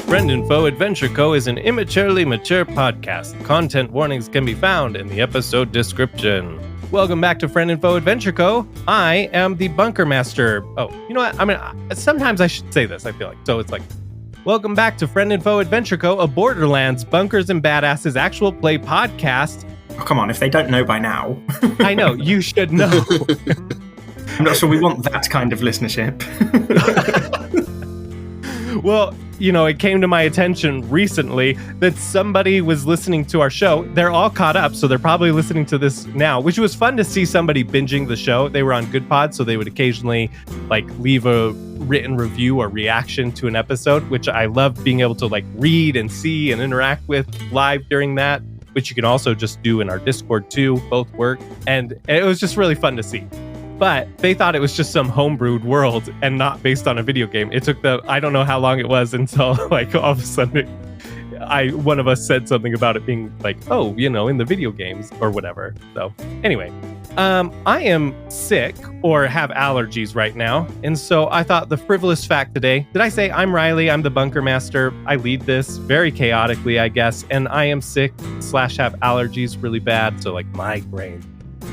Friend Info Adventure Co. is an immaturely mature podcast. Content warnings can be found in the episode description. Welcome back to Friend Info Adventure Co. I am the Bunker Master. Oh, you know what? I mean, sometimes I should say this, I feel like. So it's like, welcome back to Friend Info Adventure Co., a Borderlands, Bunkers and Badasses actual play podcast. Oh, come on, if they don't know by now. I know, you should know. I'm not sure we want that kind of listenership. Well, you know, it came to my attention recently that somebody was listening to our show. They're all caught up, so they're probably listening to this now, which was fun to see somebody binging the show. They were on Good Pod, so they would occasionally leave a written review or reaction to an episode, which I love being able to read and see and interact with live during that, which you can also just do in our Discord too. Both work. And it was just really fun to see. But they thought it was just some homebrewed world and not based on a video game. It took I don't know how long it was until all of a sudden one of us said something about it being in the video games or whatever. So anyway, I am sick or have allergies right now. And so I thought the frivolous fact today, did I say I'm Riley? I'm the Bunker Master. I lead this very chaotically, I guess. And I am sick / have allergies really bad. So migraine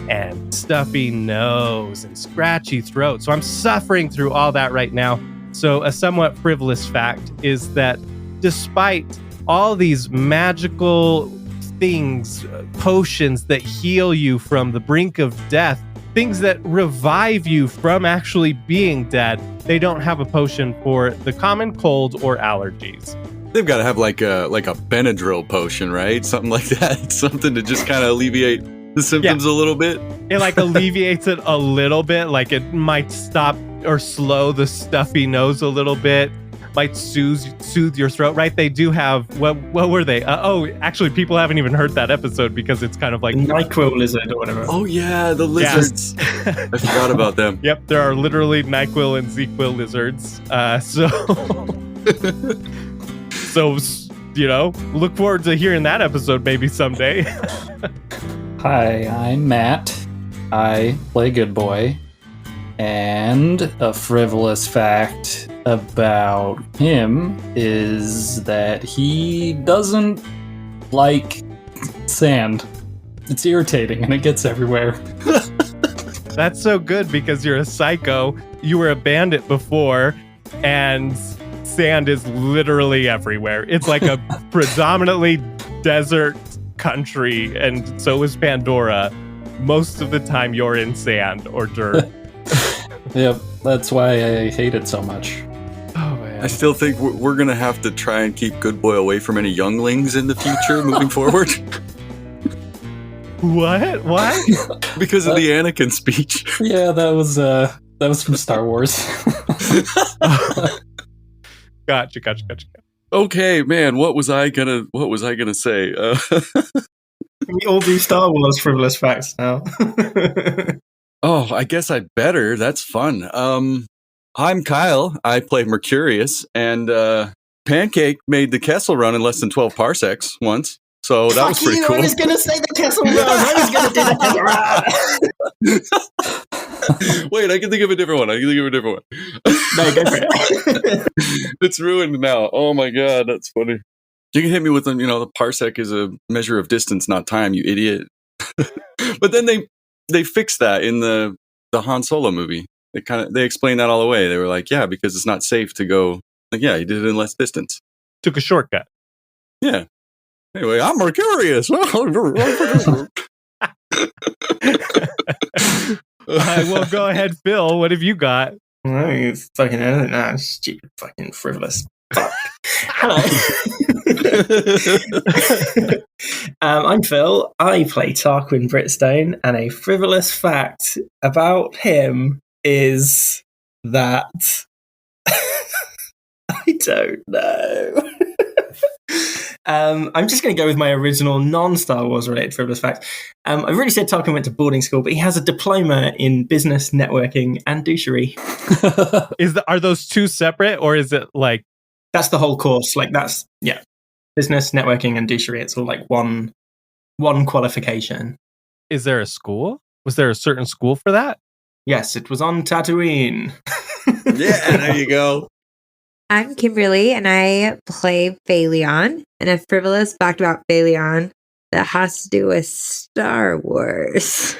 and stuffy nose and scratchy throat. So I'm suffering through all that right now. So a somewhat frivolous fact is that despite all these magical things, potions that heal you from the brink of death, things that revive you from actually being dead, they don't have a potion for the common cold or allergies. They've got to have like a Benadryl potion, right? Something like that. Something to just kind of alleviate the symptoms a little bit. It alleviates it a little bit. It might stop or slow the stuffy nose a little bit. Might soothe your throat, right? They do have, what were they? Actually, people haven't even heard that episode because it's kind of like NyQuil lizard or whatever. Oh yeah, the lizards. Yeah. I forgot about them. Yep, there are literally NyQuil and ZQuil lizards. So look forward to hearing that episode maybe someday. Hi, I'm Matt. I play Good Boy. And a frivolous fact about him is that he doesn't like sand. It's irritating and it gets everywhere. That's so good because you're a psycho. You were a bandit before, and sand is literally everywhere. It's like a predominantly desert country, and so is Pandora. Most of the time you're in sand or dirt. Yep, that's why I hate it so much. Oh man. I still think we're going to have to try and keep Good Boy away from any younglings in the future moving forward. What? Why? Because of the Anakin speech. Yeah, that was from Star Wars. Gotcha. Okay, man, what was I gonna say? We all do Star Wars frivolous facts now. Oh, I guess I better. That's fun. I'm Kyle. I play Mercurius, and Pancake made the Kessel Run in less than 12 parsecs once. So that was pretty cool. I was going to say the Kessel Run. I was going to do the Kessel Run. Wait, I can think of a different one. No, go for it. It's ruined now. Oh my god, that's funny. You can hit me with them. The parsec is a measure of distance, not time. You idiot. But then they fixed that in the Han Solo movie. They explained that all the way. They were like, yeah, because it's not safe to go. He did it in less distance. Took a shortcut. Yeah. Anyway, I'm Mercurius. Well, go ahead, Phil. What have you got? No, you fucking stupid fucking frivolous fuck. Hello. I'm Phil. I play Tarquin Britstone, and a frivolous fact about him is that I don't know. I'm just going to go with my original non-Star Wars related frivolous fact. I've already said Tarquin went to boarding school, but he has a diploma in business, networking, and douchery. Are those two separate, or is it That's the whole course. Business, networking, and douchery. It's all one qualification. Is there a school? Was there a certain school for that? Yes, it was on Tatooine. Yeah, there you go. I'm Kimberly, and I play Phaleon, and a frivolous fact about Phaleon that has to do with Star Wars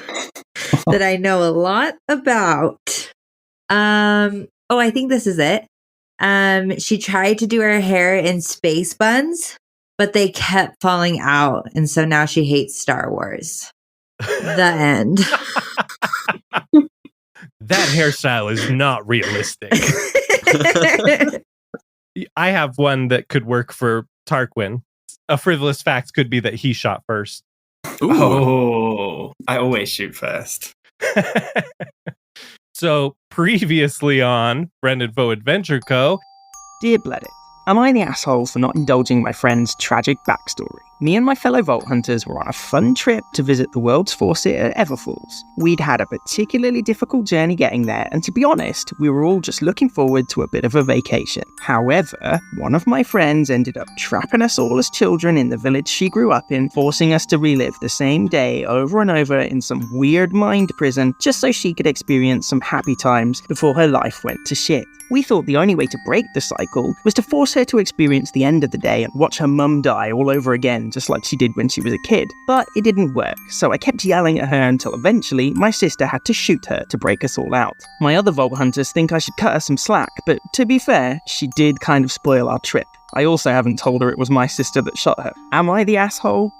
that I know a lot about. I think this is it. She tried to do her hair in space buns, but they kept falling out, and so now she hates Star Wars. The end. That hairstyle is not realistic. I have one that could work for Tarquin. A frivolous fact could be that he shot first. Ooh. Oh, I always shoot first. So previously on Brendan Foe Adventure Co. Dear Blooded, am I the asshole for not indulging my friend's tragic backstory? Me and my fellow Vault Hunters were on a fun trip to visit the world's faucet at Everfalls. We'd had a particularly difficult journey getting there, and to be honest, we were all just looking forward to a bit of a vacation. However, one of my friends ended up trapping us all as children in the village she grew up in, forcing us to relive the same day over and over in some weird mind prison just so she could experience some happy times before her life went to shit. We thought the only way to break the cycle was to force her to experience the end of the day and watch her mum die all over again, just like she did when she was a kid. But it didn't work, so I kept yelling at her until eventually my sister had to shoot her to break us all out. My other Vault Hunters think I should cut her some slack, but to be fair, she did kind of spoil our trip. I also haven't told her it was my sister that shot her. Am I the asshole?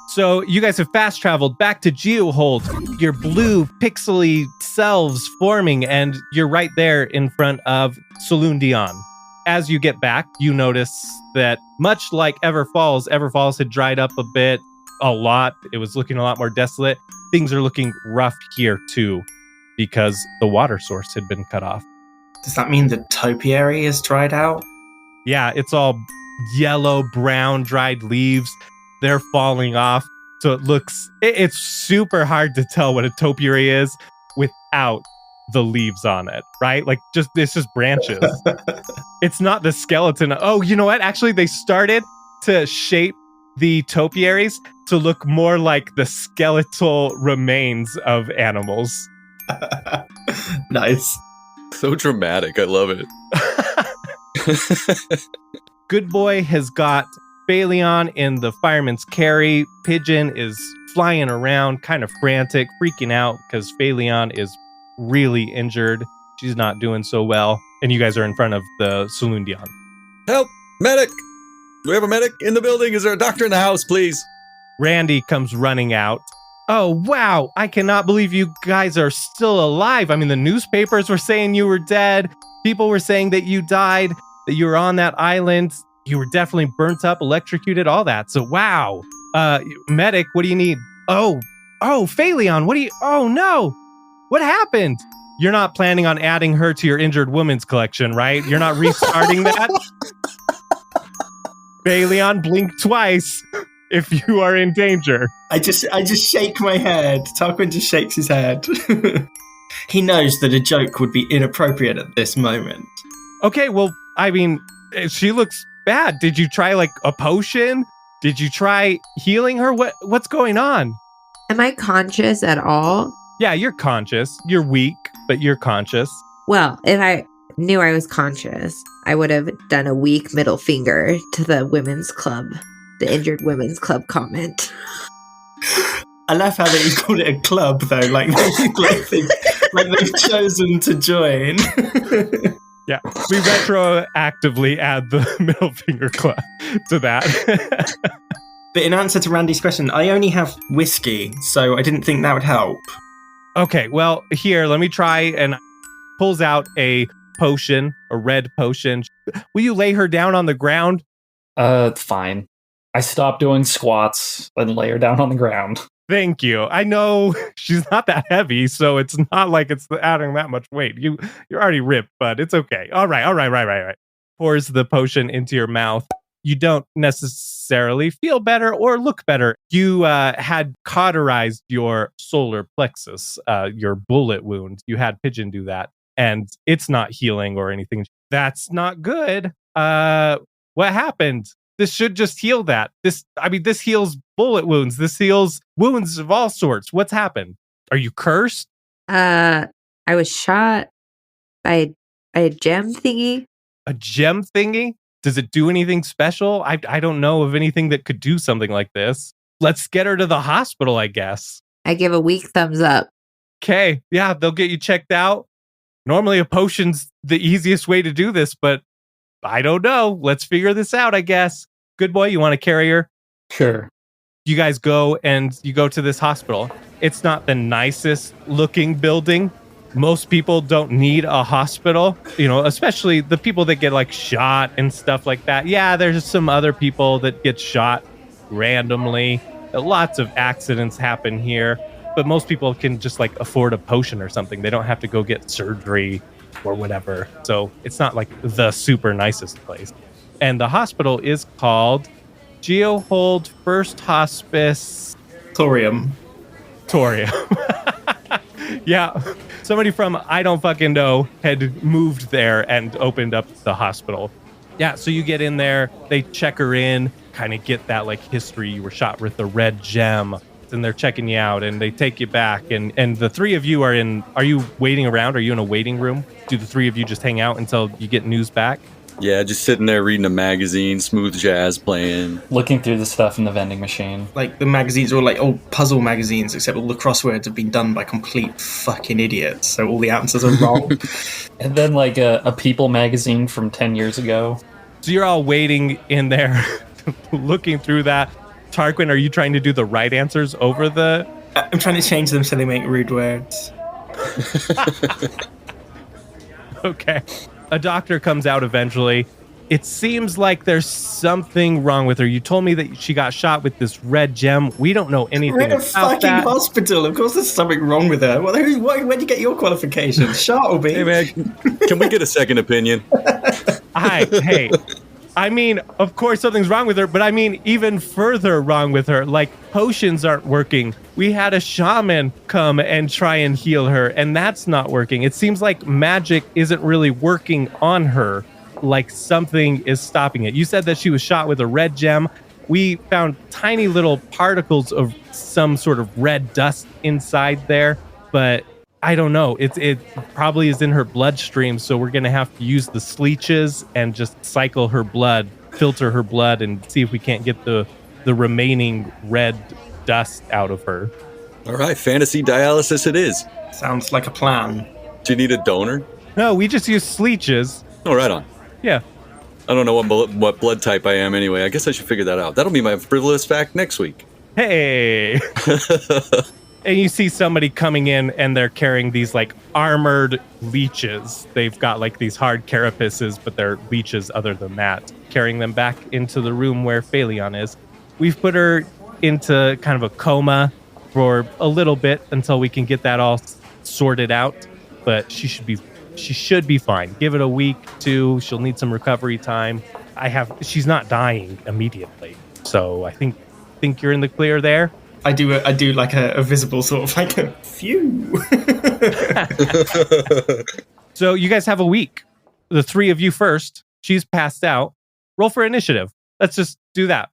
So you guys have fast traveled back to Geohold, your blue pixely selves forming, and you're right there in front of Saloon Dion. As you get back, you notice that much like Everfalls had dried up a lot. It was looking a lot more desolate. Things are looking rough here too, because the water source had been cut off. Does that mean the topiary is dried out? Yeah, it's all yellow, brown, dried leaves. They're falling off. So it's super hard to tell what a topiary is without the leaves on it, right? Like it's just branches. It's not the skeleton. Oh, you know what? Actually, they started to shape the topiaries to look more like the skeletal remains of animals. Nice. So dramatic. I love it. Good Boy has got Phaleon in the fireman's carry. Pigeon is flying around, kind of frantic, freaking out because Phaleon is really injured. She's not doing so well. And you guys are in front of the Saloon Dion. Help! Medic! Do we have a medic in the building? Is there a doctor in the house, please? Randy comes running out. Oh, wow. I cannot believe you guys are still alive. I mean, the newspapers were saying you were dead. People were saying that you died, that you were on that island. You were definitely burnt up, electrocuted, all that. So, wow. Medic, what do you need? Oh, Phaleon, oh no. What happened? You're not planning on adding her to your injured woman's collection, right? You're not restarting that? Phaleon, blink twice if you are in danger. I just shake my head. Tarquin just shakes his head. He knows that a joke would be inappropriate at this moment. Okay, well, I mean, she looks bad. Did you try like a potion? Did you try healing her? What's going on? Am I conscious at all? Yeah, you're conscious. You're weak, but you're conscious. Well, if I knew I was conscious, I would have done a weak middle finger to the women's club, the injured women's club comment. I love how they called it a club, though. Like they've chosen to join. Yeah, we retroactively add the middle finger club to that. But in answer to Randy's question, I only have whiskey, so I didn't think that would help. Okay, well, here, let me try, and pulls out a potion, a red potion. Will you lay her down on the ground? Fine. I stop doing squats and lay her down on the ground. Thank you. I know she's not that heavy, so it's not like it's adding that much weight. You're already ripped, but it's okay. All right. Pours the potion into your mouth. You don't necessarily feel better or look better. You had cauterized your solar plexus, your bullet wound. You had Pigeon do that, and it's not healing or anything. That's not good. What happened? This should just heal that. This heals bullet wounds. This heals wounds of all sorts. What's happened? Are you cursed? I was shot by a gem thingy. A gem thingy? Does it do anything special? I don't know of anything that could do something like this. Let's get her to the hospital, I guess. I give a weak thumbs up. Okay, yeah, they'll get you checked out. Normally a potion's the easiest way to do this, but I don't know. Let's figure this out, I guess. Good boy, you want to carry her? Sure. You guys go and you go to this hospital. It's not the nicest looking building. Most people don't need a hospital, especially the people that get like shot and stuff like that. Yeah, there's some other people that get shot randomly. Lots of accidents happen here, but most people can just like afford a potion or something. They don't have to go get surgery or whatever. So it's not like the super nicest place. And the hospital is called Geohold First Hospice Torium. Yeah, somebody from I don't fucking know had moved there and opened up the hospital. Yeah, so you get in there, they check her in, kind of get that like history. You were shot with a red gem, and they're checking you out, and they take you back. And the three of you are you waiting around? Are you in a waiting room? Do the three of you just hang out until you get news back? Yeah, just sitting there reading a magazine, smooth jazz playing. Looking through the stuff in the vending machine. Like, the magazines are all like old puzzle magazines, except all the crosswords have been done by complete fucking idiots, so all the answers are wrong. And then like a People magazine from 10 years ago. So you're all waiting in there, looking through that. Tarquin, are you trying to do the right answers over the... I'm trying to change them so they make rude words. Okay. A doctor comes out eventually. It seems like there's something wrong with her. You told me that she got shot with this red gem. We don't know anything We're in a about fucking that. hospital. Of course there's something wrong with her. Where'd you get your qualifications? Shot or be? Hey, man, can we get a second opinion? Hey, I mean, of course something's wrong with her, but I mean even further wrong with her. Like, potions aren't working. We had a shaman come and try and heal her, and that's not working. It seems like magic isn't really working on her, like something is stopping it. You said that she was shot with a red gem. We found tiny little particles of some sort of red dust inside there, but I don't know. It probably is in her bloodstream, so we're going to have to use the sleeches and just cycle her blood, filter her blood, and see if we can't get the remaining red dust out of her. All right, fantasy dialysis it is. Sounds like a plan. Do you need a donor? No, we just use sleeches. Oh, right on. Yeah. I don't know what blood type I am anyway. I guess I should figure that out. That'll be my frivolous fact next week. Hey. And you see somebody coming in and they're carrying these like armored leeches. They've got like these hard carapaces, but they're leeches other than that. Carrying them back into the room where Phaleon is. We've put her into kind of a coma for a little bit until we can get that all sorted out. But she should be fine. Give it a week, 2. She'll need some recovery time. She's not dying immediately. So I think you're in the clear there. I do like a visible sort of like a phew. So you guys have a week. The 3 of you first. She's passed out. Roll for initiative. Let's just do that.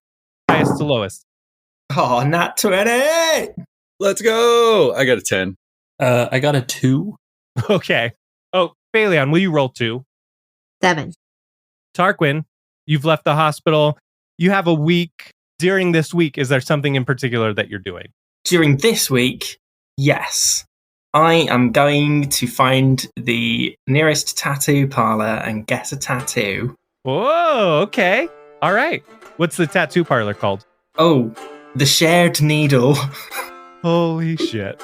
Highest to lowest. Oh, nat 20! Let's go! I got a 10. I got a 2. Okay. Oh, Phaleon, will you roll 2? 7. Tarquin, you've left the hospital. You have a week. During this week, is there something in particular that you're doing? During this week, yes. I am going to find the nearest tattoo parlor and get a tattoo. Whoa, okay. All right. What's the tattoo parlor called? Oh, the Shared Needle. Holy shit.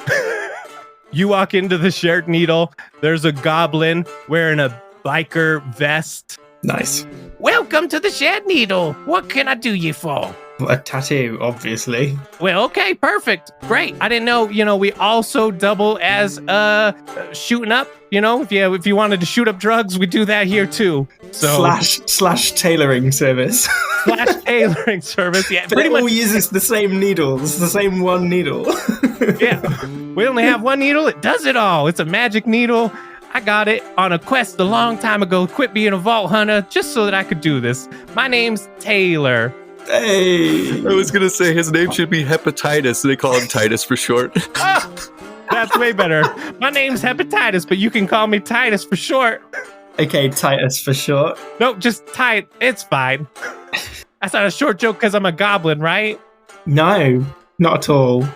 You walk into the Shared Needle. There's a goblin wearing a biker vest. Nice. Welcome to the Shared Needle. What can I do you for? A tattoo, obviously. Well, okay, perfect. Great. I didn't know, we also double as shooting up, if you wanted to shoot up drugs, we do that here too. So slash tailoring service. Slash tailoring service. Yeah, but pretty it much all uses the same needle. It's the same one needle. Yeah. We only have one needle. It does it all. It's a magic needle. I got it on a quest a long time ago. Quit being a vault hunter just so that I could do this. My name's Taylor. Hey. I was going to say his name should be Hepatitis. They call him Titus for short. That's way better. My name's Hepatitis, but you can call me Titus for short. Okay, Titus for short. No, just tie it. It's fine. That's not a short joke because I'm a goblin, right? No, not at all.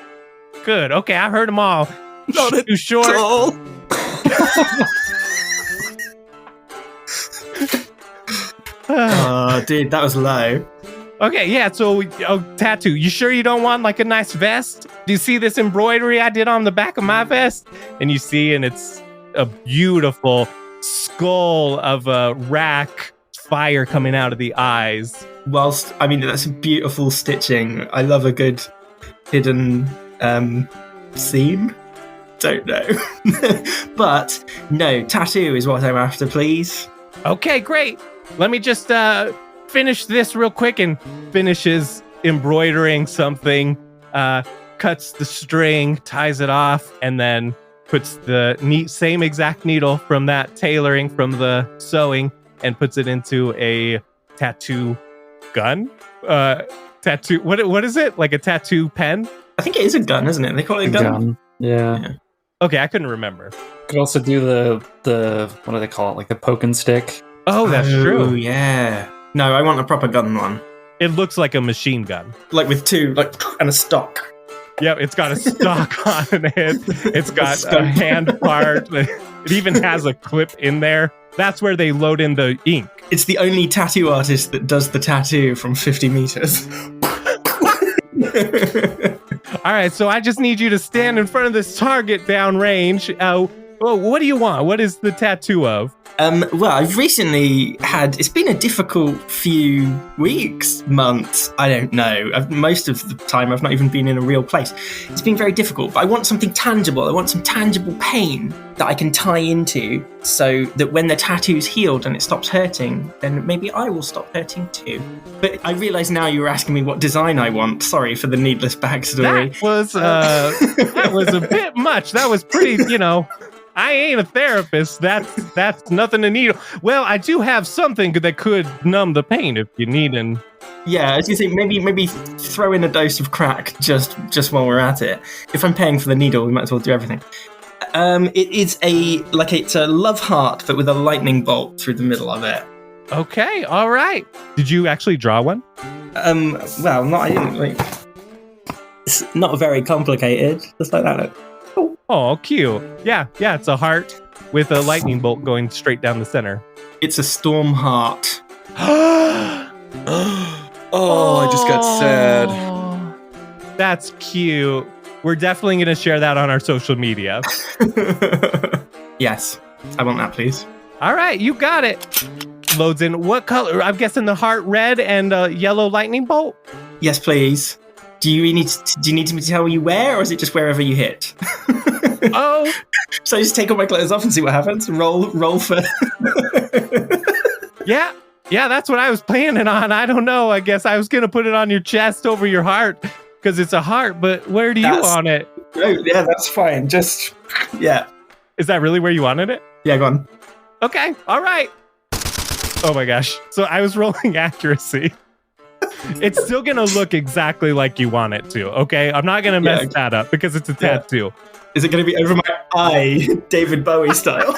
Good. Okay, I heard them all. Not Too short. all. Oh, dude, that was low. Okay, yeah, so tattoo. You sure you don't want like a nice vest? Do you see this embroidery I did on the back of my vest? And you see, and it's a beautiful skull of a rack, fire coming out of the eyes. Whilst, I mean, that's beautiful stitching. I love a good hidden seam. Don't know. But no, tattoo is what I'm after, please. Okay, great. Let me just finish this real quick, and finishes embroidering something, cuts the string, ties it off, and then puts the same exact needle from that tailoring from the sewing and puts it into a tattoo gun. Tattoo. What is it? Like a tattoo pen? I think it is a gun, isn't it? They call it a gun. Yeah. Okay, I couldn't remember. Could also do the what do they call it? Like the poke and stick. Oh, that's true. Yeah. No, I want a proper gun one. It looks like a machine gun. Like with two, and a stock. Yep, it's got a stock on it. It's got a hand part. It even has a clip in there. That's where they load in the ink. It's the only tattoo artist that does the tattoo from 50 meters. All right, so I just need you to stand in front of this target downrange. What do you want? What is the tattoo of? Well, I've recently it's been a difficult few weeks, months, I don't know. Most of the time I've not even been in a real place. It's been very difficult, but I want something tangible. I want some tangible pain that I can tie into so that when the tattoo's healed and it stops hurting, then maybe I will stop hurting too. But I realise now you were asking me what design I want. Sorry for the needless backstory. That was a bit much. That was pretty, I ain't a therapist. That's nothing to need. Well, I do have something that could numb the pain if you need an. Yeah, as you say, maybe throw in a dose of crack just while we're at it. If I'm paying for the needle, we might as well do everything. It's a love heart, but with a lightning bolt through the middle of it. Okay, all right. Did you actually draw one? Well, I didn't. It's not very complicated. Just like that. Look. Oh, cute. Yeah, it's a heart with a lightning bolt going straight down the center. It's a storm heart. I just got sad. That's cute. We're definitely going to share that on our social media. Yes, I want that, please. All right, you got it. Loads in. What color? I'm guessing the heart red and yellow lightning bolt? Yes, please. Do you need me to tell you where, or is it just wherever you hit? Oh. So I just take all my clothes off and see what happens? Roll for... Yeah, that's what I was planning on. I don't know. I guess I was going to put it on your chest over your heart because it's a heart, but where do you want it? Oh, yeah, that's fine. Just, yeah. Is that really where you wanted it? Yeah, go on. Okay, all right. Oh my gosh. So I was rolling accuracy. It's still going to look exactly like you want it to, okay? I'm not going to mess that up because it's a tattoo. Is it going to be over my eye, David Bowie style?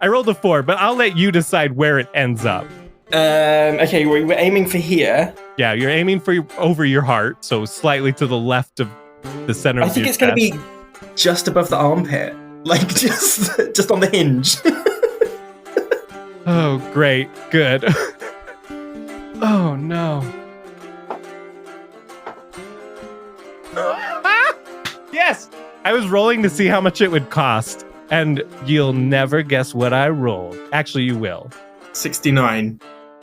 I rolled a 4, but I'll let you decide where it ends up. Okay, we're aiming for here. Yeah, you're aiming for over your heart, so slightly to the left of the center of your chest. I think it's going to be just above the armpit. Like, just on the hinge. Oh, great. Good. Oh, no. Yes! I was rolling to see how much it would cost, and you'll never guess what I rolled. Actually, you will. 69.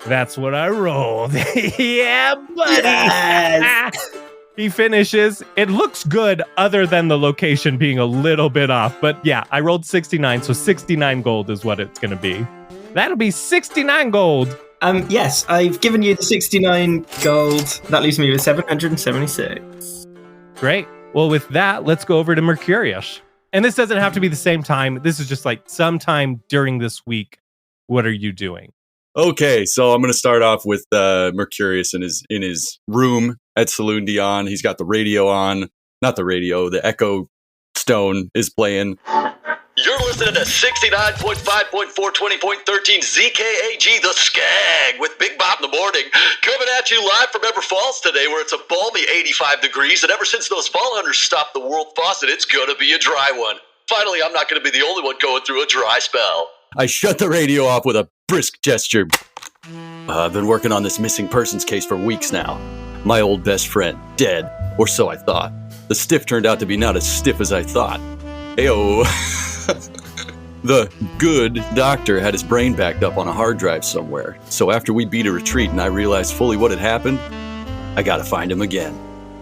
That's what I rolled. Yeah, buddy! Yes! He finishes. It looks good other than the location being a little bit off, but yeah, I rolled 69, so 69 gold is what it's going to be. That'll be 69 gold. Yes, I've given you the 69 gold. That leaves me with 776. Great. Well, with that, let's go over to Mercurius. And this doesn't have to be the same time. This is just like sometime during this week. What are you doing? Okay, so I'm going to start off with Mercurius in his room at Saloon Dion. He's got the radio on. Not the radio, the Echo Stone is playing. You're listening to 69.5.420.13 ZKAG, The Skag, with Big Bob in the morning. Coming at you live from Ever Falls today, where it's a balmy 85 degrees, and ever since those fall hunters stopped the world faucet, it's gonna be a dry one. Finally, I'm not gonna be the only one going through a dry spell. I shut the radio off with a brisk gesture. I've been working on this missing persons case for weeks now. My old best friend, dead, or so I thought. The stiff turned out to be not as stiff as I thought. Ayo. The good doctor had his brain backed up on a hard drive somewhere. So after we beat a retreat and I realized fully what had happened, I gotta find him again.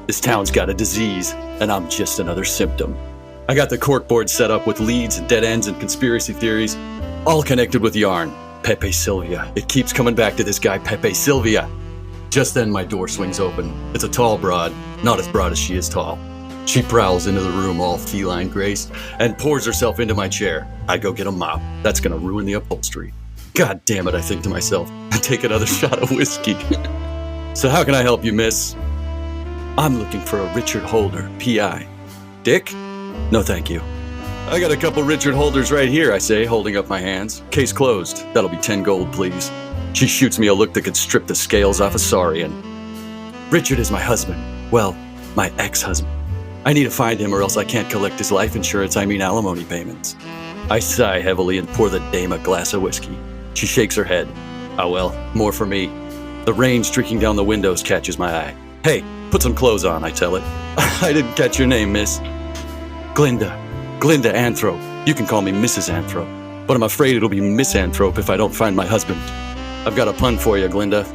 This town's got a disease, and I'm just another symptom. I got the corkboard set up with leads and dead ends and conspiracy theories, all connected with yarn. Pepe Sylvia. It keeps coming back to this guy, Pepe Sylvia. Just then my door swings open. It's a tall broad, not as broad as she is tall. She prowls into the room all feline grace and pours herself into my chair. I go get a mop. That's gonna ruin the upholstery. God damn it, I think to myself. I take another shot of whiskey. So how can I help you, miss? I'm looking for a Richard Holder, P.I. Dick? No, thank you. I got a couple Richard Holders right here, I say, holding up my hands. Case closed. That'll be 10 gold, please. She shoots me a look that could strip the scales off a saurian. Richard is my husband. Well, my ex-husband. I need to find him or else I can't collect his life insurance, alimony payments. I sigh heavily and pour the dame a glass of whiskey. She shakes her head. Oh well, more for me. The rain streaking down the windows catches my eye. Hey, put some clothes on, I tell it. I didn't catch your name, miss. Glenda Anthrope. You can call me Mrs. Anthrope. But I'm afraid it'll be Miss Anthrope if I don't find my husband. I've got a pun for you, Glenda.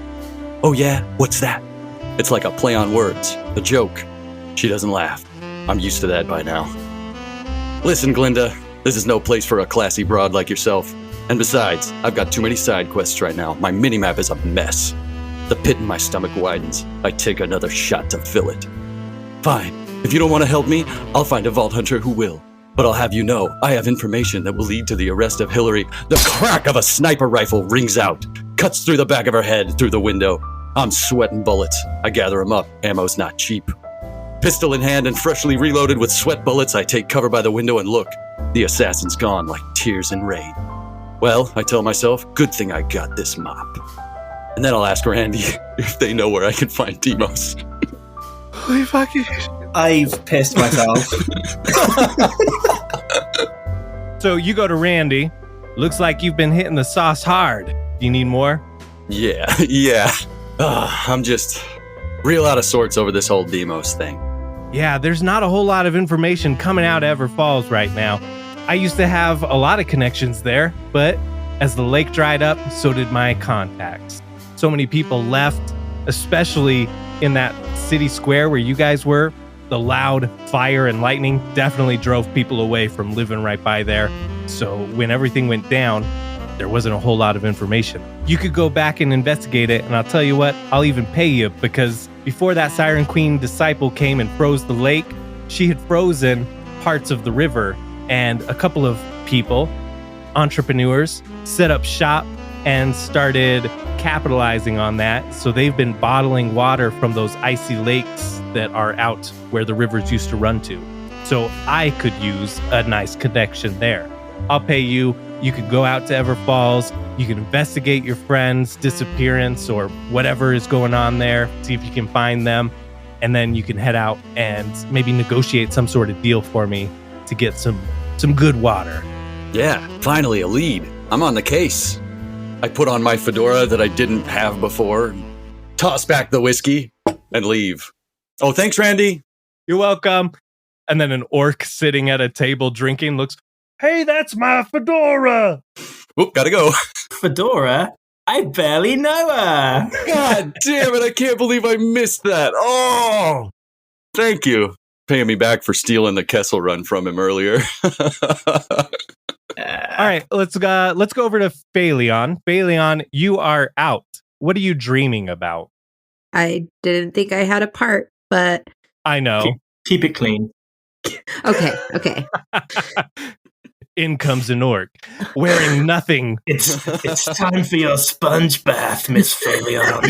Oh yeah? What's that? It's like a play on words, a joke. She doesn't laugh. I'm used to that by now. Listen, Glenda, this is no place for a classy broad like yourself. And besides, I've got too many side quests right now. My minimap is a mess. The pit in my stomach widens. I take another shot to fill it. Fine. If you don't want to help me, I'll find a vault hunter who will. But I'll have you know, I have information that will lead to the arrest of Hillary. The crack of a sniper rifle rings out, cuts through the back of her head through the window. I'm sweating bullets. I gather them up. Ammo's not cheap. Pistol in hand and freshly reloaded with sweat bullets, I take cover by the window and look. The assassin's gone like tears in rain. Well, I tell myself, good thing I got this mop. And then I'll ask Randy if they know where I can find Demos. Holy fucking... I've pissed myself. So you go to Randy. Looks like you've been hitting the sauce hard. Do you need more? Yeah. I'm just real out of sorts over this whole Demos thing. Yeah, there's not a whole lot of information coming out of Ever Falls right now. I used to have a lot of connections there, but as the lake dried up, so did my contacts. So many people left, especially in that city square where you guys were. The loud fire and lightning definitely drove people away from living right by there. So when everything went down, there wasn't a whole lot of information. You could go back and investigate it, and I'll tell you what, I'll even pay you, because before that Siren Queen disciple came and froze the lake, she had frozen parts of the river, and a couple of people, entrepreneurs, set up shop and started capitalizing on that. So they've been bottling water from those icy lakes that are out where the rivers used to run to. So I could use a nice connection there. I'll pay you. You could go out to Ever Falls. You can investigate your friend's disappearance or whatever is going on there. See if you can find them. And then you can head out and maybe negotiate some sort of deal for me to get some good water. Yeah, finally a lead. I'm on the case. I put on my fedora that I didn't have before, toss back the whiskey, and leave. Oh, thanks, Randy. You're welcome. And then an orc sitting at a table drinking looks, hey, that's my fedora. Oop, gotta go. Fedora? I barely know her. God damn it, I can't believe I missed that. Oh, thank you. Paying me back for stealing the Kessel Run from him earlier. All right, let's go over to Phaleon. Phaleon, you are out. What are you dreaming about? I didn't think I had a part, but I know. Keep it clean. Okay. In comes an orc, wearing nothing. It's time for your sponge bath, Miss Phaleon.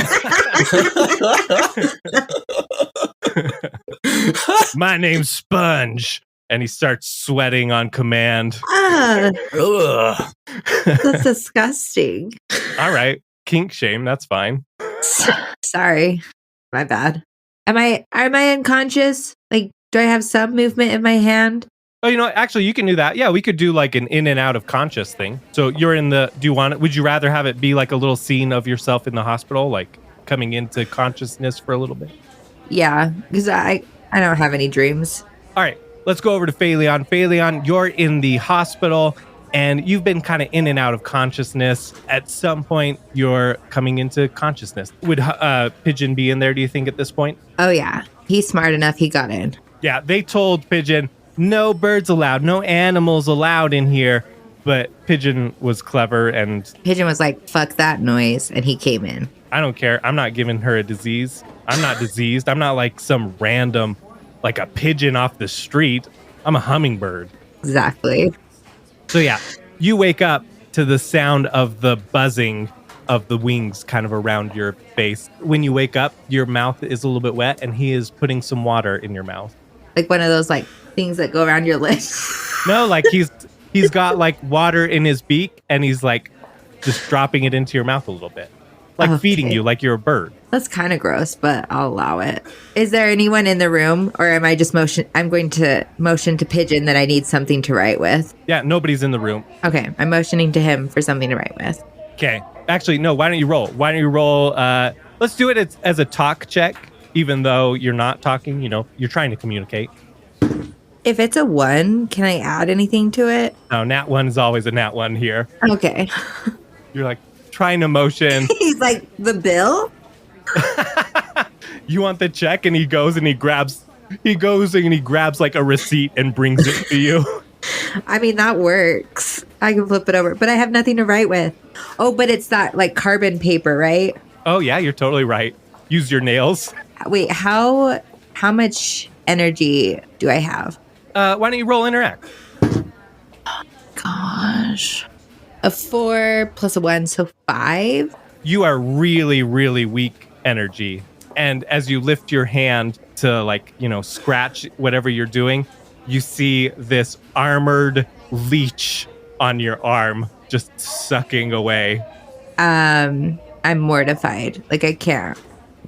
My name's Sponge. And he starts sweating on command. Ah, Ugh. that's disgusting. All right. Kink shame. That's fine. Sorry. My bad. Am I unconscious? Like, do I have some movement in my hand? Oh, actually, you can do that. Yeah, we could do like an in and out of conscious thing. So you're in the, would you rather have it be like a little scene of yourself in the hospital, like coming into consciousness for a little bit? Yeah, because I don't have any dreams. All right, let's go over to Phaleon. Phaleon, you're in the hospital and you've been kind of in and out of consciousness. At some point, you're coming into consciousness. Would Pigeon be in there, do you think, at this point? Oh, yeah. He's smart enough. He got in. Yeah, they told Pigeon, no birds allowed, no animals allowed in here. But Pigeon was clever and... Pigeon was like, fuck that noise. And he came in. I don't care. I'm not giving her a disease. I'm not diseased. I'm not like some random, like a pigeon off the street. I'm a hummingbird. Exactly. So yeah, you wake up to the sound of the buzzing of the wings kind of around your face. When you wake up, your mouth is a little bit wet and he is putting some water in your mouth. Like one of those like things that go around your lips. No, like he's got like water in his beak and he's like just dropping it into your mouth a little bit. Like feeding you like you're a bird. That's kind of gross, but I'll allow it. Is there anyone in the room or am I just I'm going to motion to Pigeon that I need something to write with? Yeah, nobody's in the room. Okay, I'm motioning to him for something to write with. Okay. Actually, no, why don't you roll? Let's do it as a talk check, even though you're not talking, you're trying to communicate. If it's a 1, can I add anything to it? No, nat 1 is always a nat 1 here. Okay. You're like trying to motion. He's like, the bill? You want the check? And he goes and he grabs like a receipt and brings it to you. I mean, that works. I can flip it over, but I have nothing to write with. Oh, but it's that like carbon paper, right? Oh yeah, you're totally right. Use your nails. Wait, how much energy do I have? Why don't you roll interact? Gosh. A 4 plus a 1, so 5. You are really, really weak energy. And as you lift your hand to scratch whatever you're doing, you see this armored leech on your arm just sucking away. I'm mortified. Like I can't.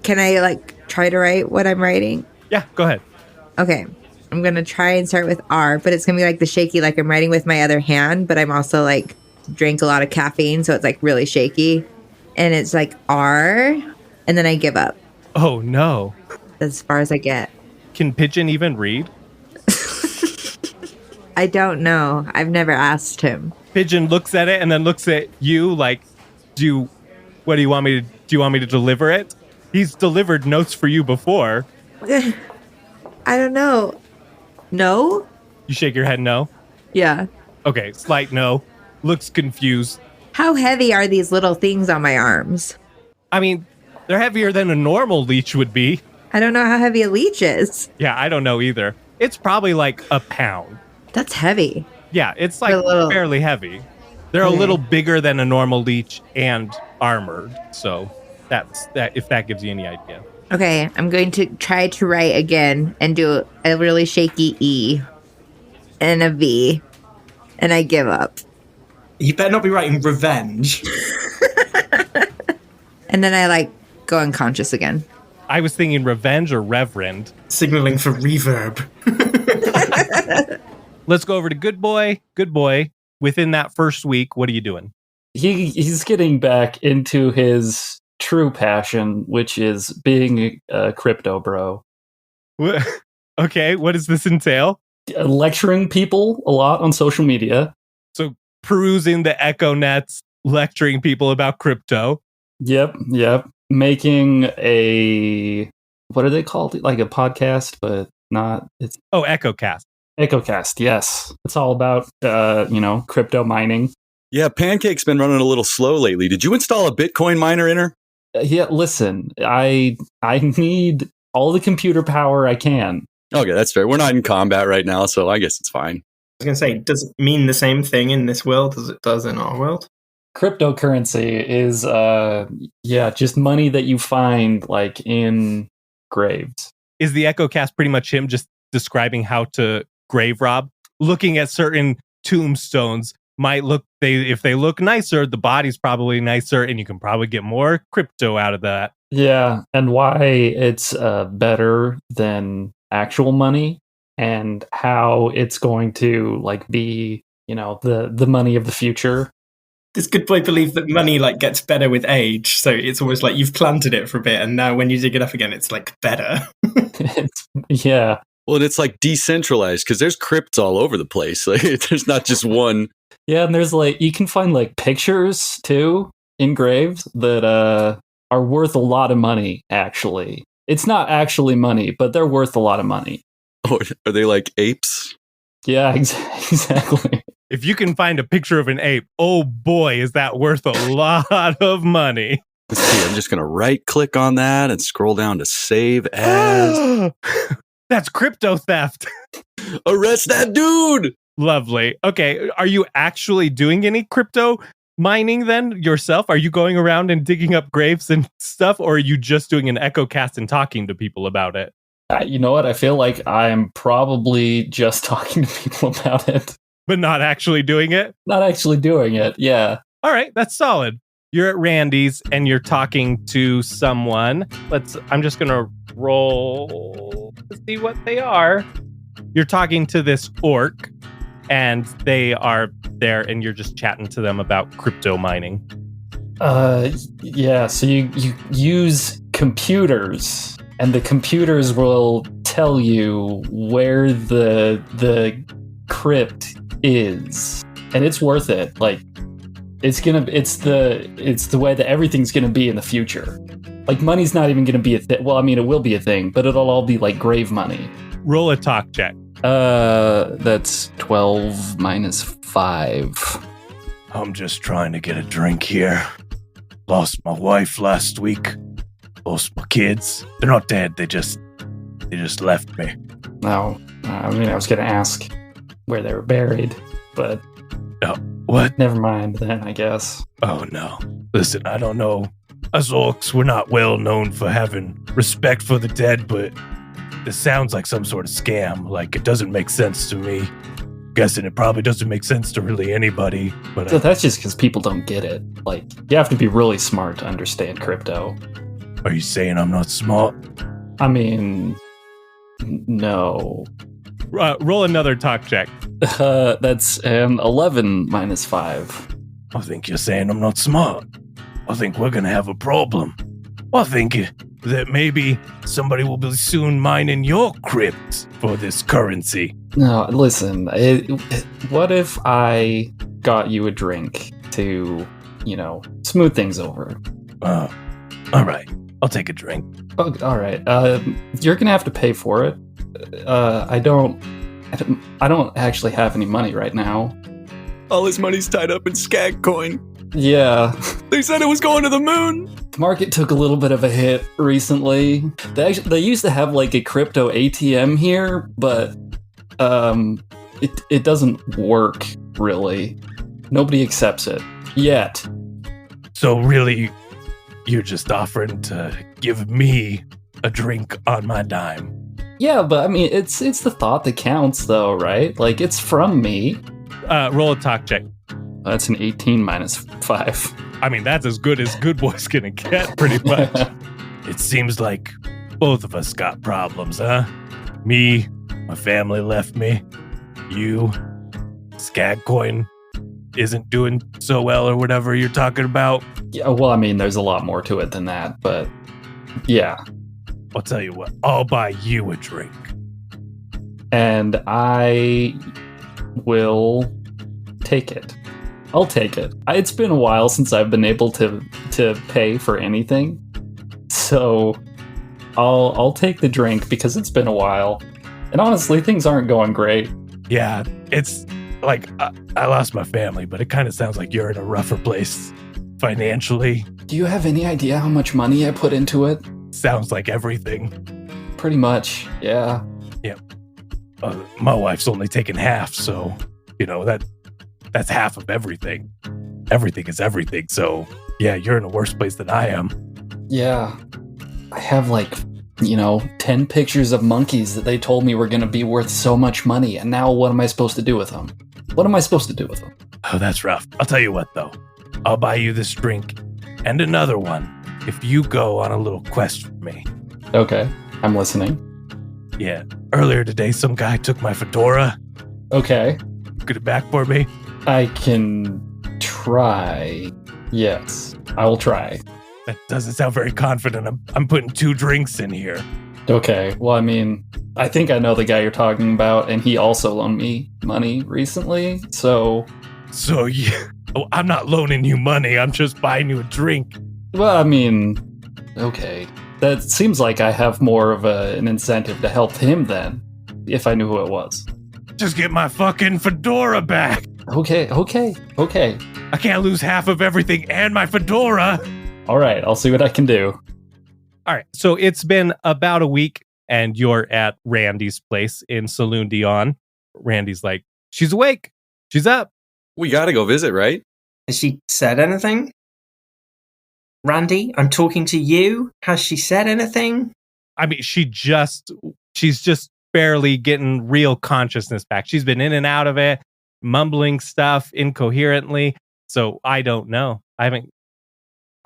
Can I try to write what I'm writing? Yeah, go ahead. Okay. I'm going to try and start with R, but it's going to be like the shaky, like I'm writing with my other hand, but I'm also drank a lot of caffeine, so it's really shaky. And it's R, and then I give up. Oh no. As far as I get. Can Pigeon even read? I don't know. I've never asked him. Pigeon looks at it and then looks at you like, do you want me to deliver it? He's delivered notes for you before. I don't know. No? You shake your head no? Yeah. Okay, slight no. Looks confused. How heavy are these little things on my arms? I mean, they're heavier than a normal leech would be. I don't know how heavy a leech is. Yeah, I don't know either. It's probably like a pound. That's heavy. Yeah, it's fairly heavy. They're a little bigger than a normal leech and armored. So that's that, if that gives you any idea. Okay, I'm going to try to write again and do a really shaky E and a V, and I give up. You better not be writing revenge. And then I go unconscious again. I was thinking revenge or reverend. Signaling for reverb. Let's go over to Good Boy. Good Boy, within that first week, what are you doing? He's getting back into his true passion, which is being a crypto bro. Okay, what does this entail? Lecturing people a lot on social media. So perusing the echo nets, lecturing people about crypto. Yep. Making a, what are they called? Like a podcast, but not. It's EchoCast. EchoCast, yes. It's all about, crypto mining. Yeah, Pancake's been running a little slow lately. Did you install a Bitcoin miner in her? Yeah, listen, I need all the computer power I can. Okay, that's fair. We're not in combat right now, so I guess it's fine. I was going to say, does it mean the same thing in this world as it does in our world? Cryptocurrency is, just money that you find in graves. Is the EchoCast pretty much him just describing how to grave rob. Looking at certain tombstones might look, if they look nicer, the body's probably nicer, and you can probably get more crypto out of that. Yeah, and why it's better than actual money, and how it's going to like be, the money of the future. This good boy believe that money like gets better with age, so it's almost like you've planted it for a bit, and now when you dig it up again, it's like better. Yeah. Well, and it's like decentralized because there's crypts all over the place. Like, there's not just one. Yeah, and there's like, you can find like pictures too in graves that are worth a lot of money, actually. It's not actually money, but they're worth a lot of money. Oh, are they like apes? Yeah, exactly. If you can find a picture of an ape, oh boy, is that worth a lot of money. Let's see, I'm just going to right click on that and scroll down to save as. That's crypto theft. Arrest that dude. Lovely. Okay, are you actually doing any crypto mining then yourself? Are you going around and digging up graves and stuff, or are you just doing an echo cast and talking to people about it? You know what? I feel like I'm probably just talking to people about it. But not actually doing it? Not actually doing it, yeah. All right, that's solid. You're at Randy's and you're talking to someone. I'm just going to roll to see what they are. You're talking to this orc, and they are there, and you're just chatting to them about crypto mining. Yeah, so you use computers, and the computers will tell you where the crypt is, and it's worth it. Like, it's the way that everything's gonna be in the future. Like, money's not even gonna be a thing. Well, I mean, it will be a thing, but it'll all be like grave money. Roll a talk check. That's 12 minus 5. I'm just trying to get a drink here. Lost my wife last week. Lost my kids. They're not dead. They just left me. No, I mean, I was gonna ask where they were buried, but What? never mind then, I guess. Oh no. Listen, I don't know. Us orcs, we're not well known for having respect for the dead, but this sounds like some sort of scam. Like, it doesn't make sense to me. Guessing it probably doesn't make sense to really anybody. But So that's just because people don't get it. Like, you have to be really smart to understand crypto. are you saying I'm not smart? I mean, no. Roll another talk check. That's 11 minus 5. I think you're saying I'm not smart. I think we're gonna have a problem. I think that maybe somebody will be soon mining your crypt for this currency. No, listen. What if I got you a drink to, smooth things over? All right. I'll take a drink. Oh, all right. You're gonna have to pay for it. I don't actually have any money right now. All his money's tied up in skag coin. Yeah. They said it was going to the moon. The market took a little bit of a hit recently. They used to have like a crypto ATM here, but it doesn't work really. Nobody accepts it yet. So really, you're just offering to give me a drink on my dime. Yeah, but I mean, it's the thought that counts, though, right? Like, it's from me. Roll a talk check. That's an 18 minus 5. I mean, that's as good as Good Boy's gonna get, pretty much. It seems like both of us got problems, huh? Me, my family left me. You, Skagcoin isn't doing so well or whatever you're talking about. Yeah, well, I mean, there's a lot more to it than that, but yeah. I'll tell you what, I'll buy you a drink. And I will take it. I'll take it. It's been a while since I've been able to pay for anything. So I'll take the drink because it's been a while. And honestly, things aren't going great. Yeah, it's like I lost my family, but it kind of sounds like you're in a rougher place financially. Do you have any idea how much money I put into it? Sounds like everything. Pretty much, yeah. Yeah. My wife's only taken half, so that's half of everything. Everything is everything. So yeah, you're in a worse place than I am. Yeah. I have like 10 pictures of monkeys that they told me were going to be worth so much money. And now what am I supposed to do with them? Oh, that's rough. I'll tell you what, though. I'll buy you this drink and another one if you go on a little quest for me. Okay, I'm listening. Yeah. Earlier today, some guy took my fedora. Okay. Get it back for me. I can try. Yes, I will try. That doesn't sound very confident. I'm putting 2 drinks in here. Okay, well, I mean, I think I know the guy you're talking about, and he also loaned me money recently, so... So, yeah. Oh, I'm not loaning you money. I'm just buying you a drink. Well, I mean, okay. That seems like I have more of an incentive to help him then, if I knew who it was. Just get my fucking fedora back. Okay. I can't lose half of everything and my fedora. All right, I'll see what I can do. All right. So it's been about a week and you're at Randy's place in Saloon Dion. Randy's like, she's awake. She's up. We gotta go visit, right? Has she said anything? Randy, I'm talking to you. Has she said anything? I mean, she's just barely getting real consciousness back. She's been in and out of it, mumbling stuff incoherently. So I don't know. I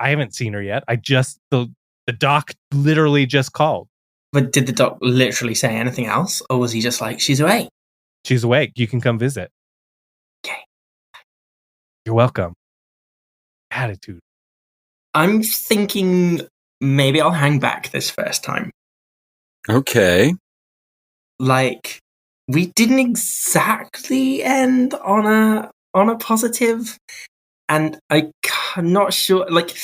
haven't seen her yet. The doc literally just called. But did the doc literally say anything else? Or was he just like, she's awake? She's awake. You can come visit. Okay. You're welcome. Attitude. I'm thinking maybe I'll hang back this first time. Okay. Like, we didn't exactly end on a positive, and I'm not sure. Like,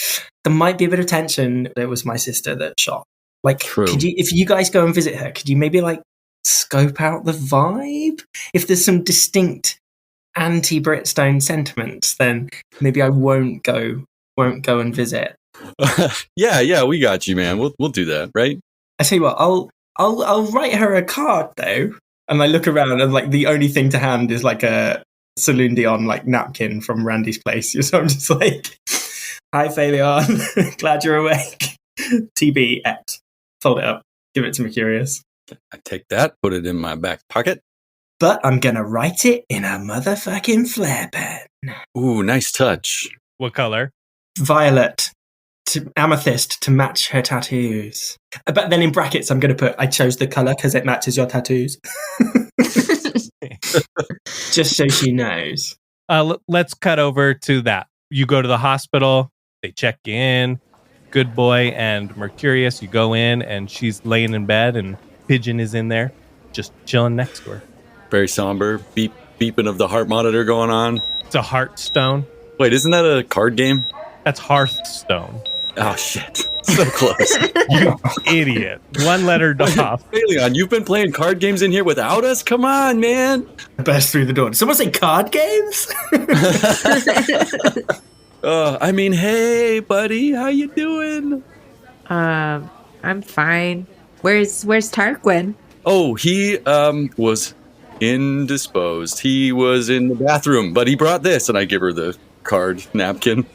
there might be a bit of tension. It was my sister that shot. Like, True. if you guys go and visit her, could you maybe like scope out the vibe? If there's some distinct anti-Britstone sentiments, then maybe I won't go and visit. Yeah, we got you, man. We'll do that, right? I tell you what, I'll write her a card though, and I look around and like the only thing to hand is like a Saloon Dion like napkin from Randy's place. So I'm just like, "Hi, Phaleon, glad you're awake." TBX, fold it up, give it to Mercurius. I take that, put it in my back pocket. But I'm gonna write it in a motherfucking flare pen. Ooh, nice touch. What color? Violet to amethyst to match her tattoos. But then in brackets, I'm going to put, I chose the color because it matches your tattoos. Just so she knows. Let's cut over to that. You go to the hospital. They check you in. Good boy and Mercurius. You go in and she's laying in bed and Pigeon is in there just chilling next to her. Very somber. Beeping of the heart monitor going on. It's a Hearthstone. Wait, isn't that a card game? That's Hearthstone. Oh, shit. So close. You idiot. One letter off. Phaleon, you've been playing card games in here without us? Come on, man. Burst through the door. Did someone say card games? I mean, hey, buddy. How you doing? I'm fine. Where's Tarquin? Oh, he was indisposed. He was in the bathroom, but he brought this, and I give her the card napkin.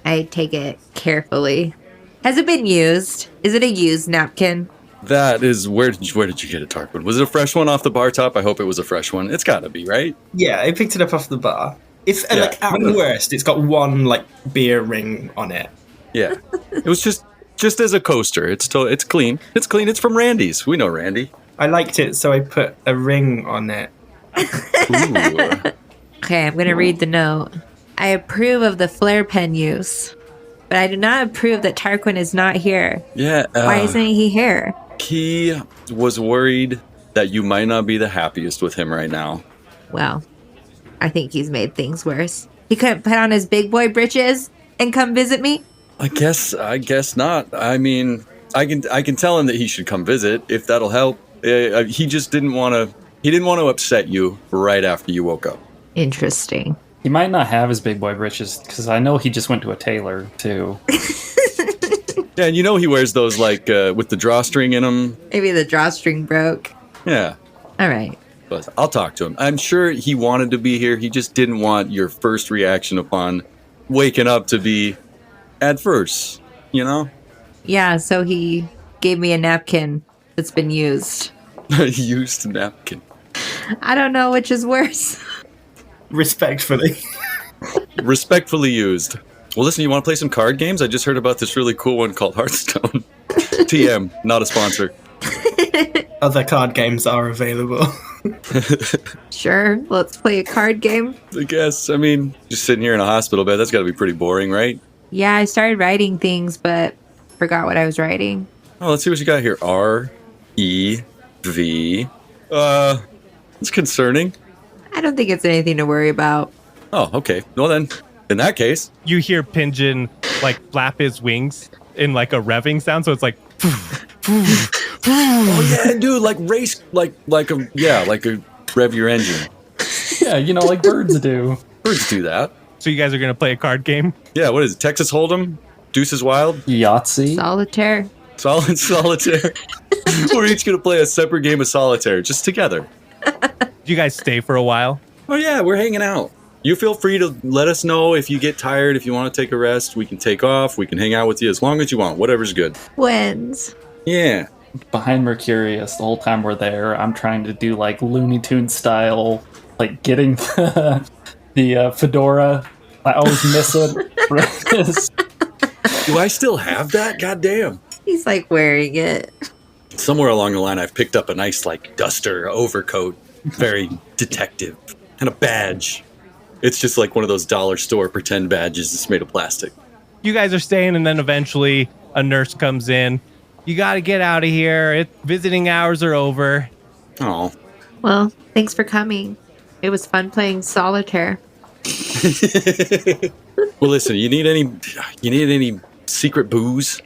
I take it carefully. Has it been used? Is it a used napkin? That is, where did you get it, Tarquin? Was it a fresh one off the bar top? I hope it was a fresh one. It's gotta be, right? Yeah, I picked it up off the bar. Like at worst, it's got one like beer ring on it. Yeah, it was just as a coaster. It's clean. It's clean. It's from Randy's. We know Randy. I liked it, so I put a ring on it. Ooh. Okay, I'm going to read the note. I approve of the flare pen use, but I do not approve that Tarquin is not here. Yeah. Why isn't he here? He was worried that you might not be the happiest with him right now. Well, I think he's made things worse. He couldn't put on his big boy britches and come visit me? I guess not. I mean, I can tell him that he should come visit if that'll help. He just didn't want to upset you right after you woke up. Interesting. He might not have his big boy britches because I know he just went to a tailor too. Yeah, and you know he wears those like with the drawstring in them. Maybe the drawstring broke. Yeah. All right. But I'll talk to him. I'm sure he wanted to be here. He just didn't want your first reaction upon waking up to be adverse, you know? Yeah, so he gave me a napkin that's been used. Used napkin. I don't know which is worse. Respectfully. Respectfully used. Well, listen, you want to play some card games? I just heard about this really cool one called Hearthstone. TM, not a sponsor. Other card games are available. Sure, let's play a card game. I guess. I mean, just sitting here in a hospital bed, that's got to be pretty boring, right? Yeah, I started writing things, but forgot what I was writing. Oh, let's see what you got here. R-E-V. It's concerning. I don't think it's anything to worry about. Oh, okay. Well then, in that case. You hear Pigeon like flap his wings in like a revving sound, so it's like Oh yeah, dude, like race, like a rev your engine. Yeah, like birds do. Birds do that. So you guys are gonna play a card game? Yeah, what is it? Texas Hold'em? Deuces Wild? Yahtzee? Solitaire. Solitaire. We're each gonna play a separate game of solitaire, just together. Do you guys stay for a while? Oh yeah, we're hanging out. You feel free to let us know if you get tired, if you want to take a rest. We can take off. We can hang out with you as long as you want. Whatever's good. Wins. Yeah. Behind Mercurius, the whole time we're there, I'm trying to do like Looney Tunes style, like getting the fedora. I always miss it. Do I still have that? Goddamn. He's like wearing it. Somewhere along the line, I've picked up a nice like duster overcoat, very detective, and a badge. It's just like one of those dollar store pretend badges that's made of plastic. You guys are staying, and then eventually a nurse comes in. You got to get out of here. Visiting hours are over. Oh. Well, thanks for coming. It was fun playing solitaire. Well, listen, you need any secret booze?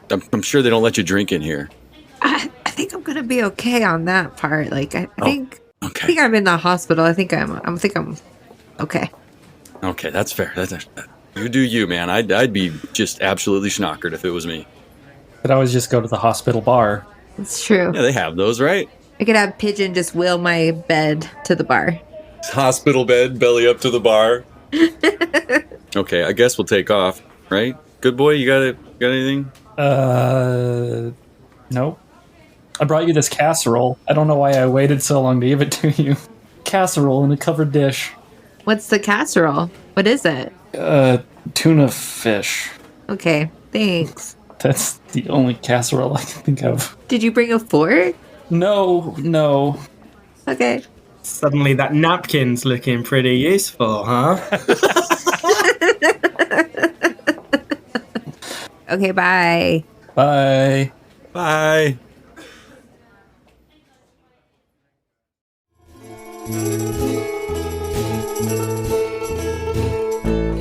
I'm sure they don't let you drink in here. I think I'm gonna be okay on that part. Like I think Okay. I'm in the hospital. I think I'm okay. Okay, that's fair. You do you, man. I'd be just absolutely schnockered if it was me. Could always just go to the hospital bar. It's true. Yeah, they have those, right? I could have Pigeon just wheel my bed to the bar. Hospital bed, belly up to the bar. Okay, I guess we'll take off, right? Good boy, you got anything? Nope. I brought you this casserole. I don't know why I waited so long to give it to you. Casserole in a covered dish. What's the casserole? What is it? Tuna fish. Okay, thanks. That's the only casserole I can think of. Did you bring a fork? No. Okay. Suddenly that napkin's looking pretty useful, huh? Okay, bye. Bye. Bye.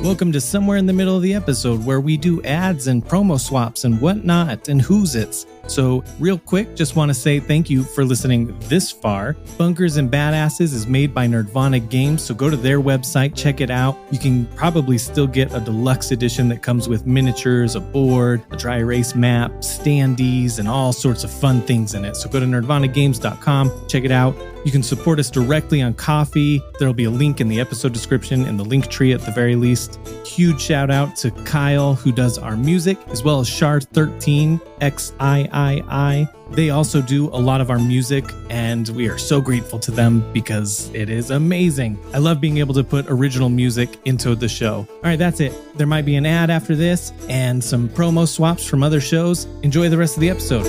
Welcome to Somewhere in the Middle of the Episode, where we do ads and promo swaps and whatnot and who's it's. So real quick, just want to say thank you for listening this far. Bunkers and Badasses is made by Nerdvana Games, so go to their website, check it out. You can probably still get a deluxe edition that comes with miniatures, a board, a dry erase map, standees, and all sorts of fun things in it. So go to nerdvanagames.com, check it out. You can support us directly on Ko-fi. There'll be a link in the episode description and the link tree at the very least. Huge shout out to Kyle, who does our music, as well as Shard13, XIII. They also do a lot of our music, and we are so grateful to them because it is amazing. I love being able to put original music into the show. All right, that's it. There might be an ad after this and some promo swaps from other shows. Enjoy the rest of the episode.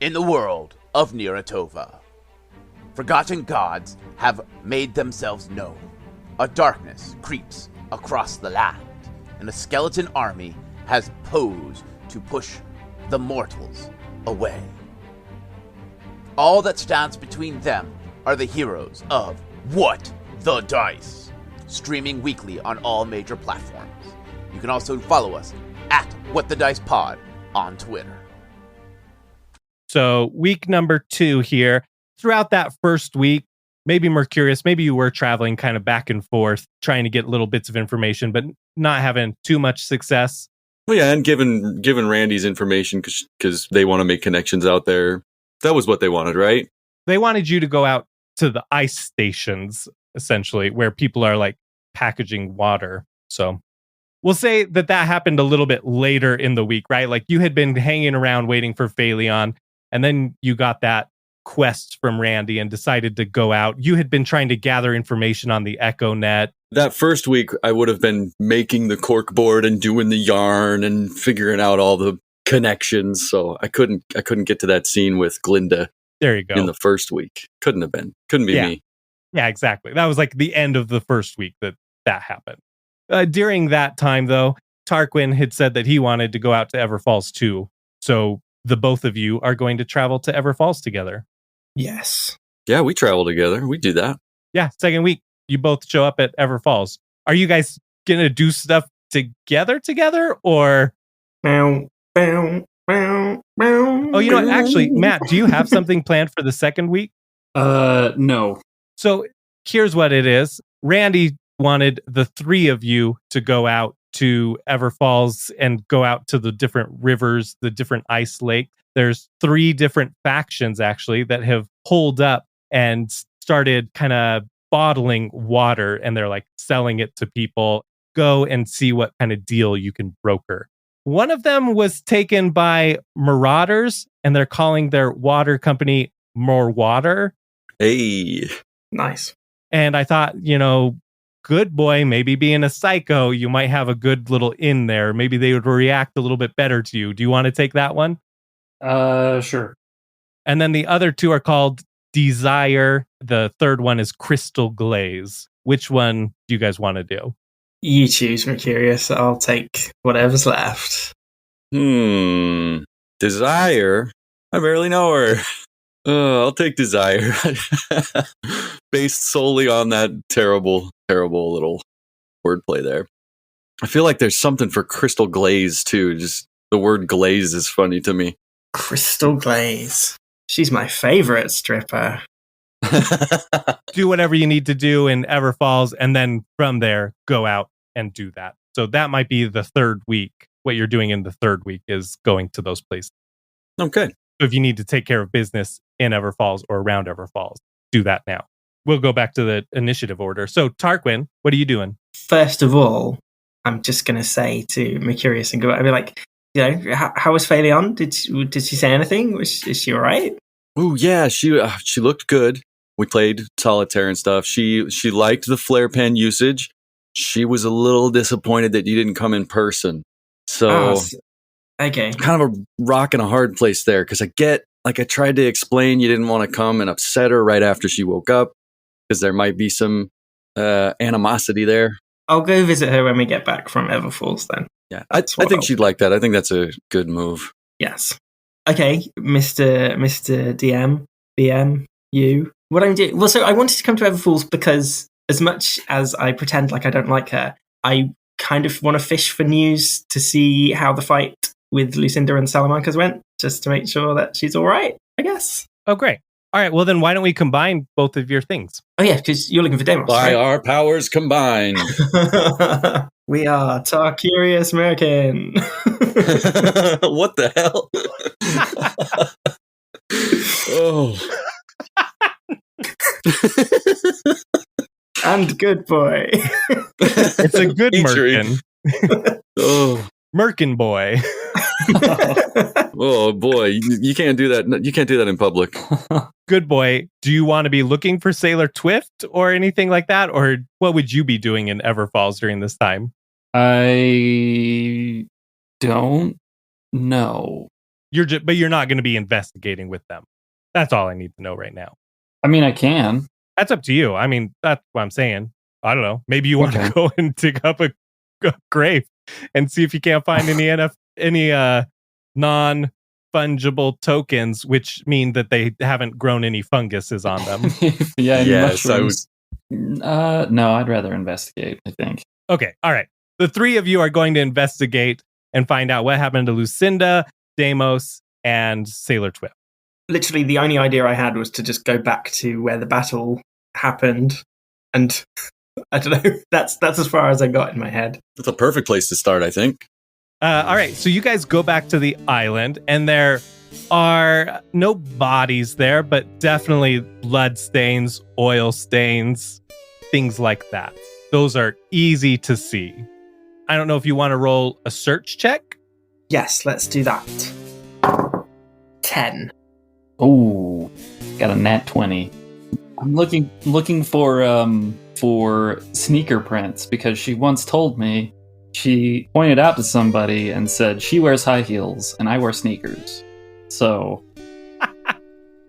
In the world of Niratova, forgotten gods have made themselves known. A darkness creeps across the land, and a skeleton army has posed to push the mortals away. All that stands between them are the heroes of What the Dice, streaming weekly on all major platforms. You can also follow us at What the Dice Pod on Twitter. So week number 2 here. Throughout that first week, maybe Mercurius, maybe you were traveling kind of back and forth, trying to get little bits of information, but not having too much success. Well, yeah, and given Randy's information because they want to make connections out there. That was what they wanted, right? They wanted you to go out to the ice stations, essentially, where people are like packaging water. So we'll say that happened a little bit later in the week, right? Like you had been hanging around waiting for Phaleon, and then you got that quest from Randy and decided to go out. You had been trying to gather information on the Echo Net. That first week, I would have been making the cork board and doing the yarn and figuring out all the connections. So I couldn't get to that scene with Glenda. There you go. In the first week. Couldn't have been. Couldn't be me. Yeah, exactly. That was like the end of the first week that happened. During that time, though, Tarquin had said that he wanted to go out to Everfalls too. So the both of you are going to travel to Everfalls together. Yes. Yeah, we travel together. We do that. Yeah, second week, you both show up at Everfalls. Are you guys going to do stuff together, or? Bow, bow, bow, bow. Oh, you know what? Actually, Matt, do you have something planned for the second week? No. So here's what it is. Randy wanted the three of you to go out to Everfalls and go out to the different rivers, the different ice lakes. There's 3 different factions actually that have pulled up and started kind of bottling water, and they're like selling it to people. Go and see what kind of deal you can broker. One of them was taken by marauders, and they're calling their water company More Water. Hey. Nice. And I thought, good boy, maybe being a psycho, you might have a good little in there. Maybe they would react a little bit better to you. Do you want to take that one? Sure. And then the other 2 are called Desire. The third one is Crystal Glaze. Which one do you guys want to do? You choose, Mercurius. I'll take whatever's left. Desire? I barely know her. I'll take Desire. Based solely on that terrible little wordplay there. I feel like there's something for Crystal Glaze, too. Just the word glaze is funny to me. Crystal Glaze. She's my favorite stripper. Do whatever you need to do in Everfalls, and then from there, go out and do that. So that might be the third week. What you're doing in the third week is going to those places. Okay. So if you need to take care of business in Everfalls or around Everfalls, do that now. We'll go back to the initiative order. So Tarquin, what are you doing? First of all, I'm just going to say to Mercurius and go, I'll be like, how was Phaleon? Did she say anything? Is she all right? Oh yeah, she looked good. We played solitaire and stuff. She liked the flare pen usage. She was a little disappointed that you didn't come in person. So okay, kind of a rock and a hard place there, because I tried to explain you didn't want to come and upset her right after she woke up, because there might be some animosity there. I'll go visit her when we get back from Everfalls then. Yeah, I think she'd like that. I think that's a good move. Yes. Okay, Mr. DM, BM, you. What I'm doing? Well, so I wanted to come to Everfalls because as much as I pretend like I don't like her, I kind of want to fish for news to see how the fight with Lucinda and Salamancas went, just to make sure that she's all right, I guess. Oh, great. All right, well then why don't we combine both of your things? Oh yeah, because you're looking for Demos, By right? our powers combined. We are Tarcurious American. What the hell? Oh. And good boy. It's a good Merkin. Oh. Merkin boy. Oh boy, you can't do that. You can't do that in public. Good boy. Do you want to be looking for Sailor Twift or anything like that? Or what would you be doing in Everfalls during this time? I don't know. But you're not going to be investigating with them. That's all I need to know right now. I mean, I can. That's up to you. I mean, that's what I'm saying. I don't know. Maybe you want to go and dig up a grave and see if you can't find any non-fungible tokens, which mean that they haven't grown any funguses on them. Yeah. Yes, mushrooms. No, I'd rather investigate, I think. Okay. All right. The 3 of you are going to investigate and find out what happened to Lucinda, Deimos, and Sailor Twift. Literally, the only idea I had was to just go back to where the battle happened, and I don't know. That's as far as I got in my head. That's a perfect place to start, I think. All right, so you guys go back to the island, and there are no bodies there, but definitely blood stains, oil stains, things like that. Those are easy to see. I don't know if you want to roll a search check. Yes, let's do that. 10. Oh, got a nat 20. I'm looking for sneaker prints because she once told me, she pointed out to somebody and said she wears high heels and I wear sneakers. So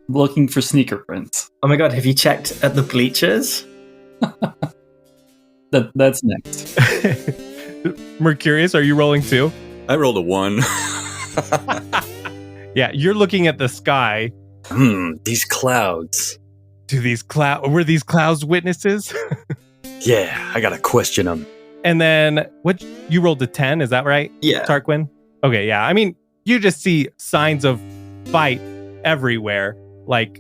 looking for sneaker prints. Oh my god, have you checked at the bleachers? That's next. Mercurius, are you rolling too? I rolled a 1. Yeah, you're looking at the sky. These clouds. Were these clouds witnesses? Yeah, I gotta question them. And then you rolled a 10, is that right? Yeah. Tarquin? Okay, yeah. I mean, you just see signs of fight everywhere. Like,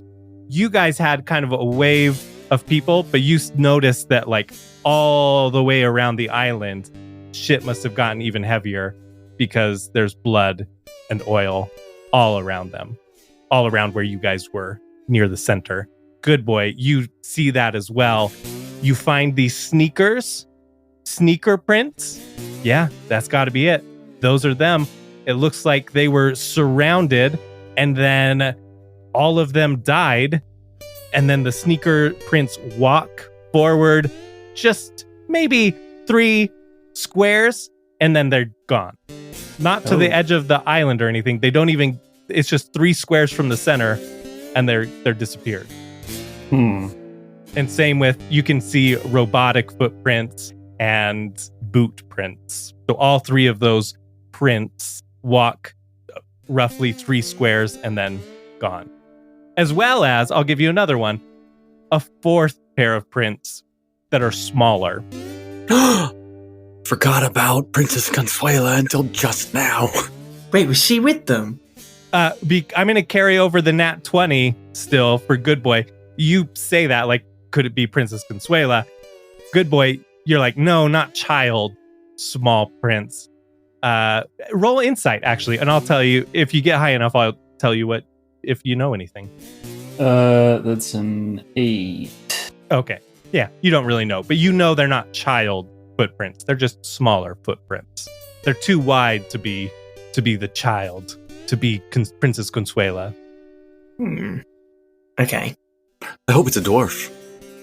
you guys had kind of a wave of people, but you noticed that, like, all the way around the island, shit must have gotten even heavier because there's blood and oil all around them, all around where you guys were near the center. Good boy, you see that as well. You find these sneaker prints. Yeah, that's got to be it. Those are them. It looks like they were surrounded and then all of them died. And then the sneaker prints walk forward just maybe 3 squares and then they're gone. Not to the edge of the island or anything. They don't even, it's just 3 squares from the center and they're disappeared. And same with, you can see robotic footprints and boot prints. So all 3 of those prints walk roughly 3 squares and then gone. As well as, I'll give you another one, a 4th pair of prints that are smaller. Forgot about Princess Consuela until just now. Wait, was she with them? I'm going to carry over the nat 20 still for Good Boy. You say that, like, could it be Princess Consuela? Good Boy, you're like, no, not child, small prince. Roll insight, actually, and I'll tell you, if you get high enough, I'll tell you if you know anything. That's an 8. Okay. Yeah, you don't really know, but you know they're not child footprints. They're just smaller footprints. They're too wide to be the child, to be Princess Consuela. Okay. I hope it's a dwarf.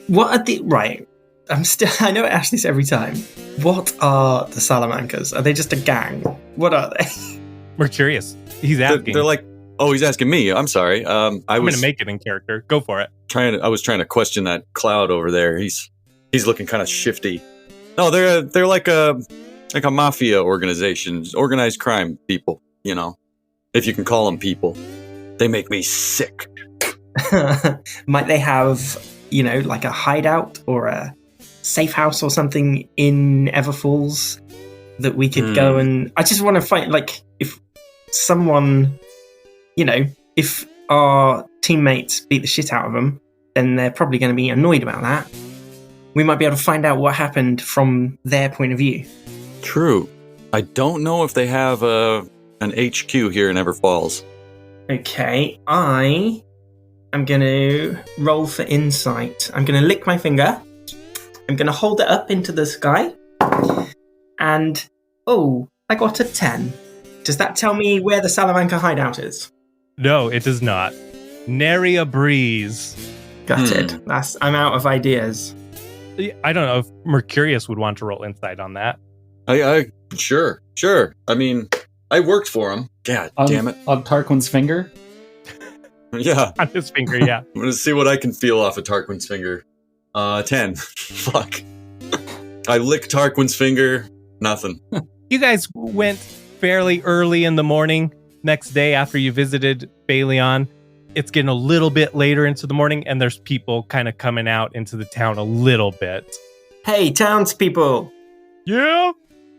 What are the... Right. I know I ask this every time. What are the Salamancas? Are they just a gang? What are they? We're curious. He's asking. They're like, oh, he's asking me. I'm sorry. I'm going to make it in character. Go for it. I was trying to question that cloud over there. He's looking kind of shifty. No, they're like a mafia organization, organized crime people, you know, if you can call them people. They make me sick. Might they have, you know, like a hideout or a safe house or something in Everfalls that we could go and... I just want to find, like, if someone, you know, if our teammates beat the shit out of them, then they're probably going to be annoyed about that. We might be able to find out what happened from their point of view. True. I don't know if they have an HQ here in Everfalls. Okay, I am going to roll for insight. I'm going to lick my finger. I'm going to hold it up into the sky. And, I got a 10. Does that tell me where the Salamanca hideout is? No, it does not. Nary a breeze. Got it. I'm out of ideas. I don't know if Mercurius would want to roll insight on that. Sure. I mean, I worked for him. God damn it. On Tarquin's finger? Yeah. On his finger, yeah. I'm going to see what I can feel off of Tarquin's finger. 10. Fuck. I lick Tarquin's finger. Nothing. You guys went fairly early in the morning next day after you visited Baleon. It's getting a little bit later into the morning, and there's people kind of coming out into the town a little bit. Hey, townspeople. Yeah?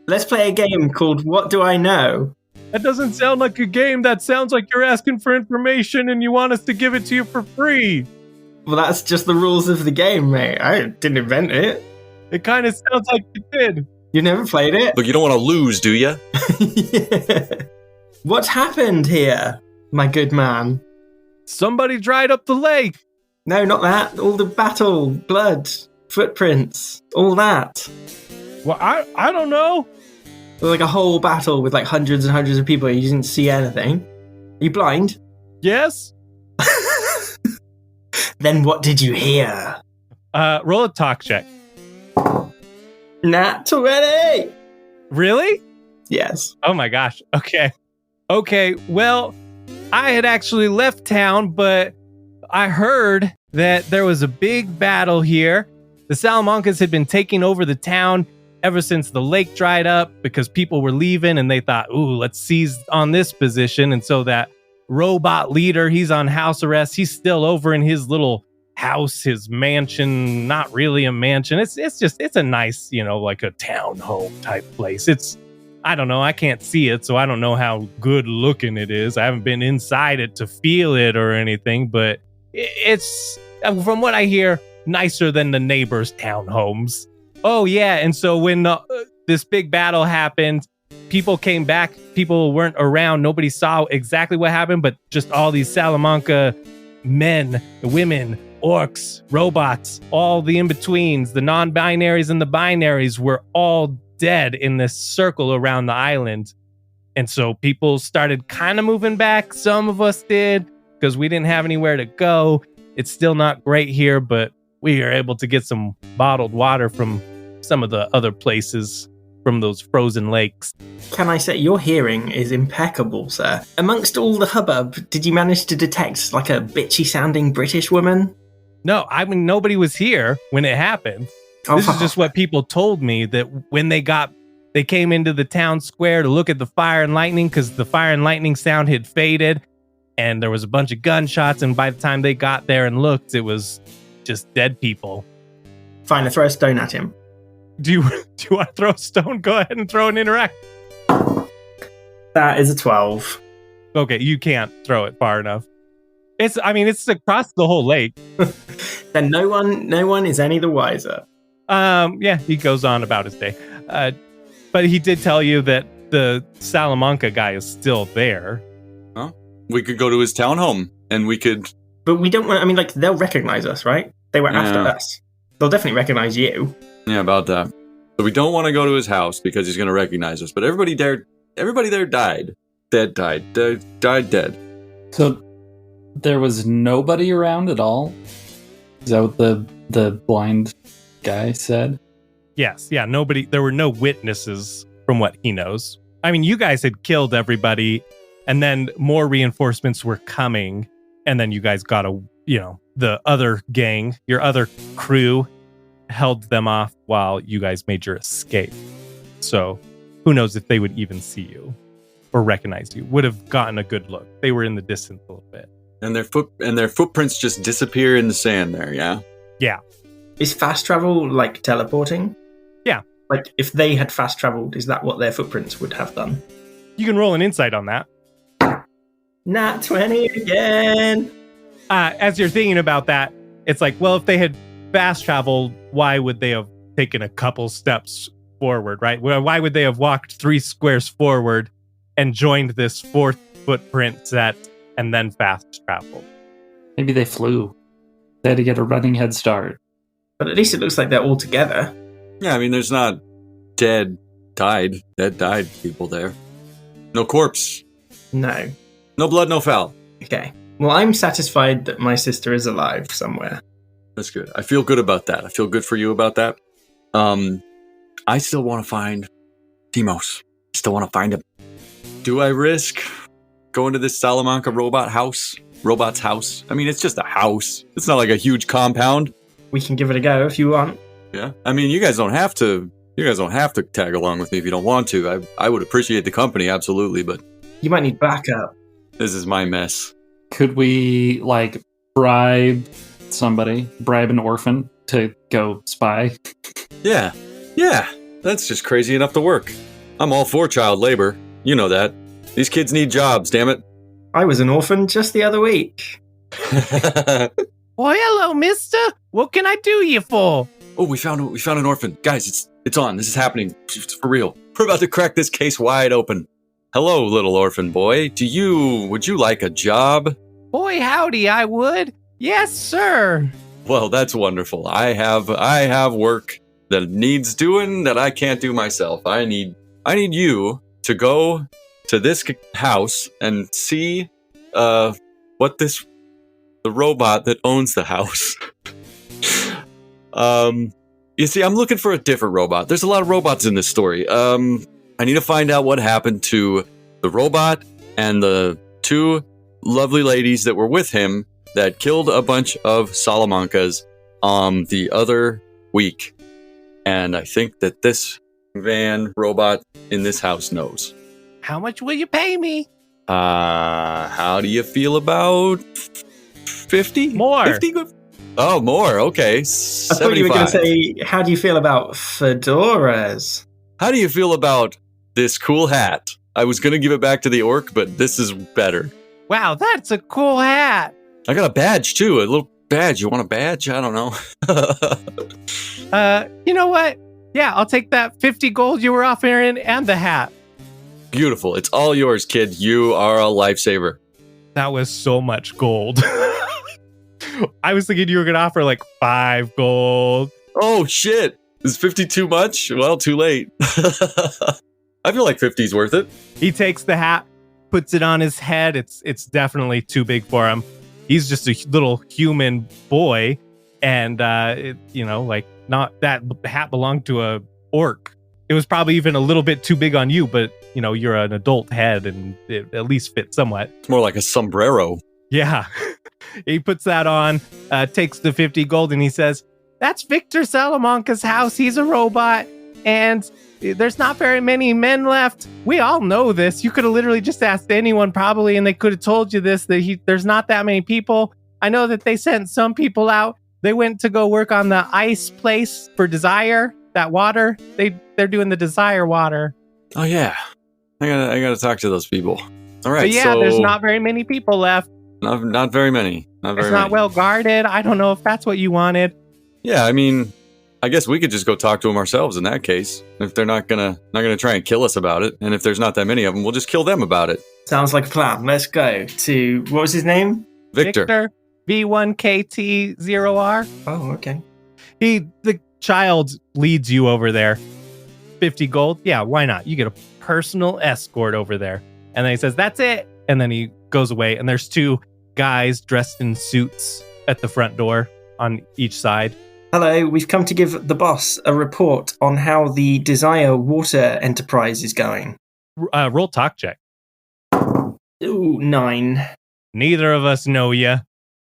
Let's play a game called What Do I Know? That doesn't sound like a game. That sounds like you're asking for information and you want us to give it to you for free. Well, that's just the rules of the game, mate. I didn't invent it. It kind of sounds like you did. You never played it? Look, you don't want to lose, do you? Yeah. What's happened here, my good man? Somebody dried up the lake. No, not that. All the battle, blood, footprints, all that. Well, I don't know. Like a whole battle with like hundreds and hundreds of people and you didn't see anything. Are you blind? Yes. Then what did you hear? Roll a talk check. Nat 20! Really? Yes. Oh my gosh. Okay. Well, I had actually left town, but I heard that there was a big battle here. The Salamancas had been taking over the town ever since the lake dried up because people were leaving and they thought, ooh, let's seize on this position. And so that robot leader, he's on house arrest. He's still over in his little house, his mansion, not really a mansion. It's a nice, like a townhome type place. I don't know. I can't see it, so I don't know how good looking it is. I haven't been inside it to feel it or anything, but it's, from what I hear, nicer than the neighbors' townhomes. Oh, yeah. And so when this big battle happened, people came back. People weren't around. Nobody saw exactly what happened, but just all these Salamanca men, women, orcs, robots, all the in-betweens, the non-binaries and the binaries were all dead in this circle around the island. And so people started kind of moving back. Some of us did because we didn't have anywhere to go. It's still not great here, but we are able to get some bottled water from some of the other places from those frozen lakes. Can I say, your hearing is impeccable, sir. Amongst all the hubbub, did you manage to detect like a bitchy-sounding British woman? No, I mean, nobody was here when it happened. This is just what people told me, that when they came into the town square to look at the fire and lightning, because the fire and lightning sound had faded and there was a bunch of gunshots. And by the time they got there and looked, it was just dead people. Fine, I throw a stone at him. Do you want to throw a stone? Go ahead and throw an interact. That is a 12. Okay, you can't throw it far enough. It's across the whole lake. Then no one is any the wiser. Yeah, he goes on about his day. But he did tell you that the Salamanca guy is still there. Huh? We could go to his townhome and we could... But we don't want, they'll recognize us, right? They were after us. They'll definitely recognize you. Yeah, about that. So we don't want to go to his house because he's going to recognize us. But everybody there died. Dead. So there was nobody around at all? Is that what the blind guy said? Yes, yeah, nobody, there were no witnesses from what he knows. I mean, you guys had killed everybody and then more reinforcements were coming and then you guys got the other gang, your other crew held them off while you guys made your escape. So who knows if they would even see you or recognize you. Would have gotten a good look. They were in the distance a little bit. And their footprints just disappear in the sand there, yeah? Yeah. Is fast travel like teleporting? Yeah. Like if they had fast traveled, is that what their footprints would have done? You can roll an insight on that. Nat 20 again. As you're thinking about that, it's like, well, if they had fast traveled, why would they have taken a couple steps forward, right? Why would they have walked 3 squares forward and joined this 4th footprint set and then fast traveled? Maybe they flew. They had to get a running head start. But at least it looks like they're all together. Yeah, I mean, there's not dead died people there. No corpse. No. No blood, no foul. Okay. Well, I'm satisfied that my sister is alive somewhere. That's good. I feel good about that. I feel good for you about that. I still want to find Timos. Still want to find him. Do I risk going to this Salamanca robot's house? I mean, it's just a house. It's not like a huge compound. We can give it a go if you want. Yeah. I mean, you guys don't have to tag along with me if you don't want to. I would appreciate the company, absolutely, but you might need backup. This is my mess. Could we bribe an orphan to go spy? Yeah. That's just crazy enough to work. I'm all for child labor. You know that. These kids need jobs, damn it. I was an orphan just the other week. Well, hello, mister. What can I do you for? Oh, we found an orphan. Guys, it's on. This is happening. It's for real. We're about to crack this case wide open. Hello, little orphan boy. Would you like a job? Boy, howdy, I would. Yes, sir. Well, that's wonderful. I have work that needs doing that I can't do myself. I need I need you to go to this house and see what the robot that owns the house. You see, I'm looking for a different robot. There's a lot of robots in this story. I need to find out what happened to the robot and the two lovely ladies that were with him that killed a bunch of Salamancas the other week. And I think that this van robot in this house knows. How much will you pay me? How do you feel about 50? More. 50? Oh, more. Okay. I thought you were going to say, how do you feel about fedoras? How do you feel about this cool hat? I was going to give it back to the orc, but this is better. Wow, that's a cool hat. I got a badge, too. A little badge. You want a badge? I don't know. You know what? Yeah, I'll take that 50 gold you were offering and the hat. Beautiful. It's all yours, kid. You are a lifesaver. That was so much gold. I was thinking you were going to offer like 5 gold. Oh, shit. Is 50 too much? Well, too late. I feel like 50's worth it. He takes the hat, puts it on his head. It's definitely too big for him. He's just a little human boy. And, not that hat belonged to a orc. It was probably even a little bit too big on you, but, you're an adult head and it at least fits somewhat. It's more like a sombrero. Yeah. He puts that on, takes the 50 gold, and he says, "That's Victor Salamanca's house. He's a robot, and there's not very many men left. We all know this. You could have literally just asked anyone probably, and they could have told you this, that there's not that many people. I know that they sent some people out. They went to go work on the ice place for Desire, that water. They're doing the Desire water." Oh, yeah. I gotta talk to those people. All right, so there's not very many people left. Not very many. It's not well guarded. I don't know if that's what you wanted. Yeah, I mean, I guess we could just go talk to them ourselves in that case. If they're not gonna try and kill us about it, and if there's not that many of them, we'll just kill them about it. Sounds like a plan. Let's go to, what was his name? Victor. V1KT0R. Oh, okay. The child leads you over there. 50 gold. Yeah, why not? You get a personal escort over there. And then he says, "That's it." And then he goes away. And there's 2 guys dressed in suits at the front door on each side. Hello, we've come to give the boss a report on how the Desire Water Enterprise is going. Roll talk check. Ooh, 9. Neither of us know you.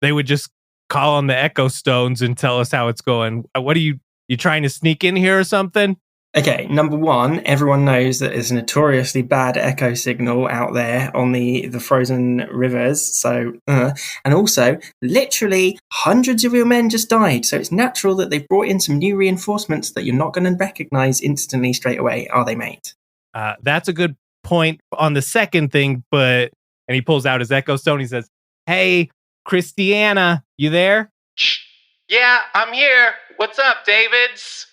They would just call on the Echo Stones and tell us how it's going. What are you trying to sneak in here or something? Okay, number 1, everyone knows that there's a notoriously bad echo signal out there on the frozen rivers. So, and also, literally hundreds of your men just died. So it's natural that they've brought in some new reinforcements that you're not going to recognize instantly straight away. Are they, mate? That's a good point on the second thing, and he pulls out his Echo Stone. He says, "Hey, Christiana, you there?" Yeah, I'm here. What's up, Davids?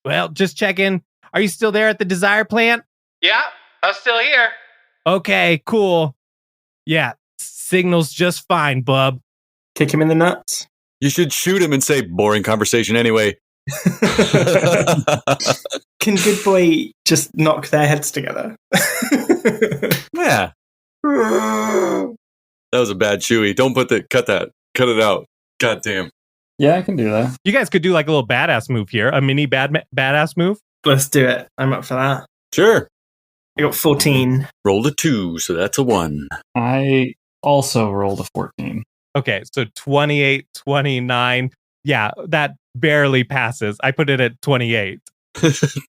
Well, just checking. Are you still there at the Desire plant? Yeah, I'm still here. Okay, cool. Yeah, signal's just fine, bub. Kick him in the nuts? You should shoot him and say, "Boring conversation anyway." Can Good Boy just knock their heads together? Yeah. That was a bad Chewy. Don't cut that. Cut it out. God damn. Yeah, I can do that. You guys could do like a little badass move here. A mini badass move. Let's do it. I'm up for that. Sure. I got 14. Rolled a 2, so that's a 1. I also rolled a 14. Okay, so 28, 29. Yeah, that barely passes. I put it at 28.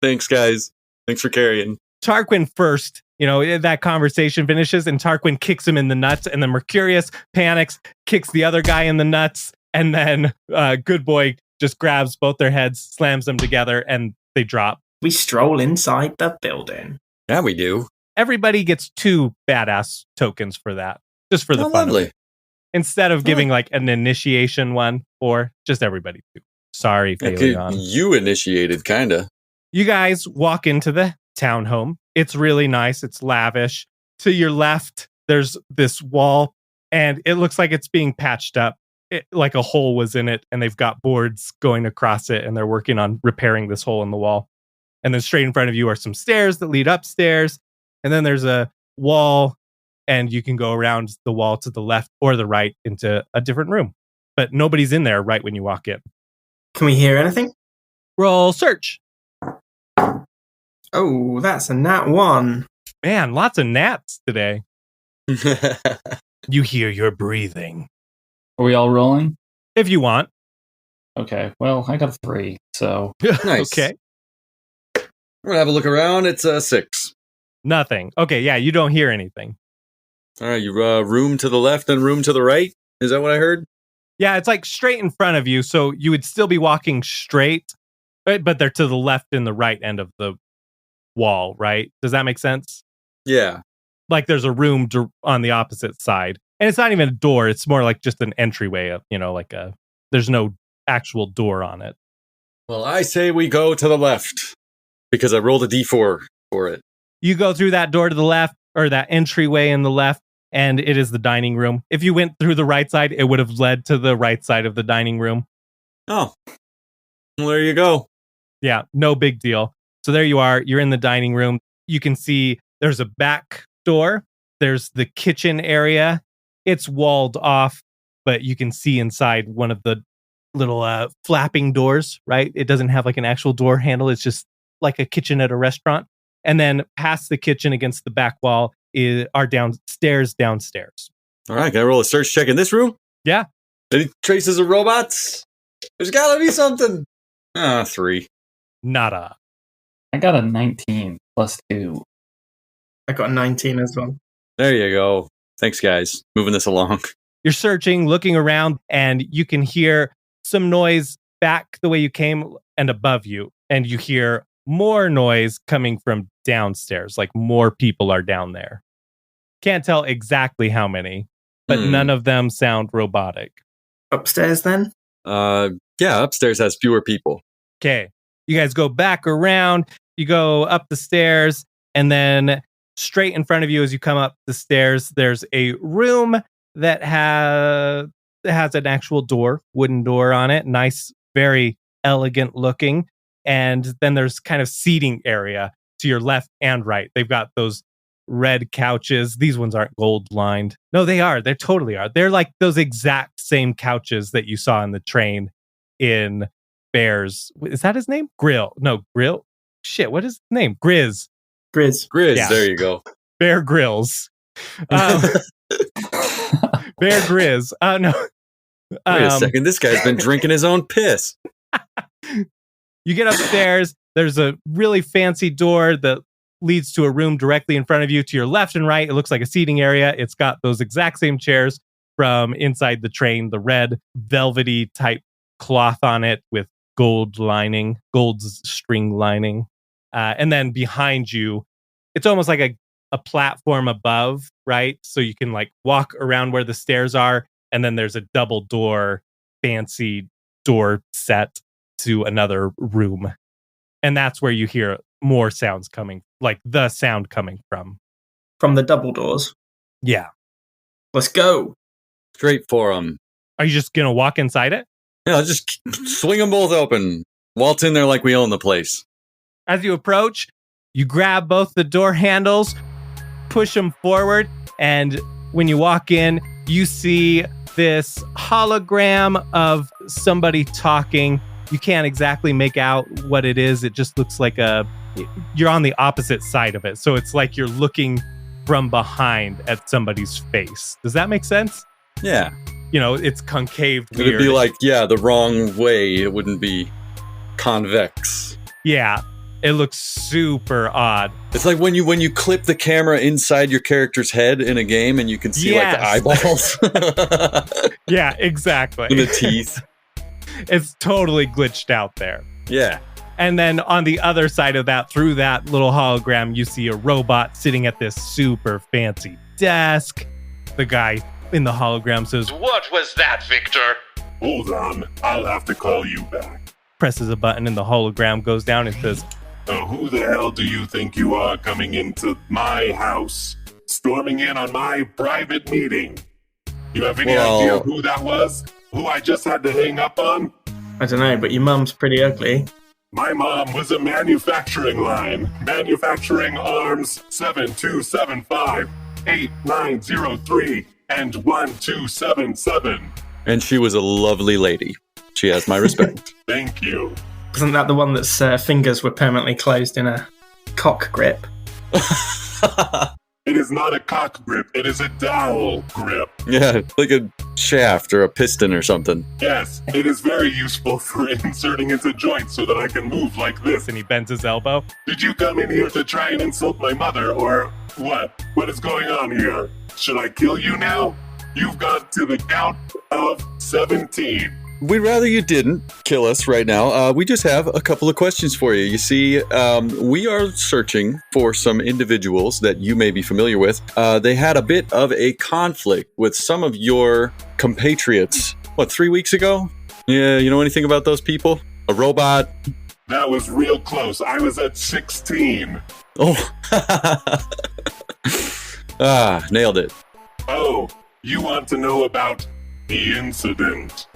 Thanks, guys. Thanks for carrying. Tarquin first, that conversation finishes and Tarquin kicks him in the nuts, and then Mercurius panics, kicks the other guy in the nuts, and then Good Boy just grabs both their heads, slams them together, and they drop. We stroll inside the building. Yeah, we do. Everybody gets 2 badass tokens for that, just for the fun lovely. of it. Instead of giving like an initiation one, or just everybody 2. Sorry, Phaleon. You initiated, kinda. You guys walk into the townhome. It's really nice. It's lavish. To your left, there's this wall, and it looks like it's being patched up. Like a hole was in it, and they've got boards going across it, and they're working on repairing this hole in the wall. And then straight in front of you are some stairs that lead upstairs. And then there's a wall, and you can go around the wall to the left or the right into a different room. But nobody's in there right when you walk in. Can we hear anything? Roll search. Oh, that's a nat 1. Man, lots of gnats today. You hear your breathing. Are we all rolling? If you want. Okay. Well, I got a 3, so Nice. Okay. We're going to have a look around. It's a 6. Nothing. Okay, yeah, you don't hear anything. All right, you room to the left and room to the right? Is that what I heard? Yeah, it's like straight in front of you, so you would still be walking straight, but they're to the left and the right end of the wall, right? Does that make sense? Yeah. Like there's a room on the opposite side. And it's not even a door, it's more like just an entryway, there's no actual door on it. Well, I say we go to the left because I rolled a d4 for it. You go through that door to the left, or that entryway in the left, and it is the dining room. If you went through the right side, it would have led to the right side of the dining room. Oh, well, there you go. Yeah, no big deal. So there you are. You're in the dining room. You can see there's a back door. There's the kitchen area. It's walled off, but you can see inside one of the little flapping doors, right? It doesn't have like an actual door handle. It's just like a kitchen at a restaurant. And then past the kitchen against the back wall are downstairs. All right, can I roll a search check in this room? Yeah. Any traces of robots? There's got to be something. 3. Nada. I got a 19 plus 2. I got a 19 as well. There you go. Thanks, guys. Moving this along. You're searching, looking around, and you can hear some noise back the way you came and above you. And you hear more noise coming from downstairs, like more people are down there. Can't tell exactly how many, but none of them sound robotic. Upstairs then? Yeah, upstairs has fewer people. Okay. You guys go back around, you go up the stairs, and then straight in front of you as you come up the stairs, there's a room that has an actual door, wooden door on it. Nice, very elegant looking. And then there's kind of seating area to your left and right. They've got those red couches. These ones aren't gold lined. No, they are. They totally are. They're like those exact same couches that you saw in the train in Bear's. Is that his name? Grill. No, Grill. Shit, what is his name? Grizz. Yeah. There you go. Bear Grylls. Bear Grizz. No. Wait a second. This guy's been drinking his own piss. You get upstairs. There's a really fancy door that leads to a room directly in front of you. To your left and right, it looks like a seating area. It's got those exact same chairs from inside the train, the red velvety type cloth on it with gold string lining. And then behind you, it's almost like a platform above, right? So you can like walk around where the stairs are. And then there's a double door, fancy door set to another room. And that's where you hear more sounds coming, like the sound coming from. From the double doors? Yeah. Let's go. Straight for them. Are you just going to walk inside it? Yeah, I'll just swing them both open. Waltz in there like we own the place. As you approach, you grab both the door handles, push them forward, and when you walk in, you see this hologram of somebody talking. You can't exactly make out what it is. It just looks like you're on the opposite side of it. So it's like you're looking from behind at somebody's face. Does that make sense? Yeah. It's concave. It'd be like, the wrong way. It wouldn't be convex. Yeah. It looks super odd. It's like when you clip the camera inside your character's head in a game and you can see like the eyeballs. Yeah, exactly. And the teeth. It's totally glitched out there. Yeah. And then on the other side of that, through that little hologram, you see a robot sitting at this super fancy desk. The guy in the hologram says, "What was that, Victor?" Hold on, I'll have to call you back. Presses a button and the hologram goes down and says, Who the hell do you think you are coming into my house? Storming in on my private meeting? You have any idea who that was? Who I just had to hang up on? I don't know, but your mum's pretty ugly. My mom was a manufacturing line, manufacturing arms 7275-8903 and 1277. And she was a lovely lady. She has my respect. Thank you. Wasn't that the one that's fingers were permanently closed in a cock grip? It is not a cock grip, it is a dowel grip. Yeah, like a shaft or a piston or something. Yes, it is very useful for inserting into joints so that I can move like this. And he bends his elbow. Did you come in here to try and insult my mother, or what? What is going on here? Should I kill you now? You've got to the count of 17. We'd rather you didn't kill us right now. We just have a couple of questions for you. You see, we are searching for some individuals that you may be familiar with. They had a bit of a conflict with some of your compatriots, 3 weeks ago? Yeah, you know anything about those people? A robot? That was real close. I was at 16. Oh. Nailed it. Oh, you want to know about the incident?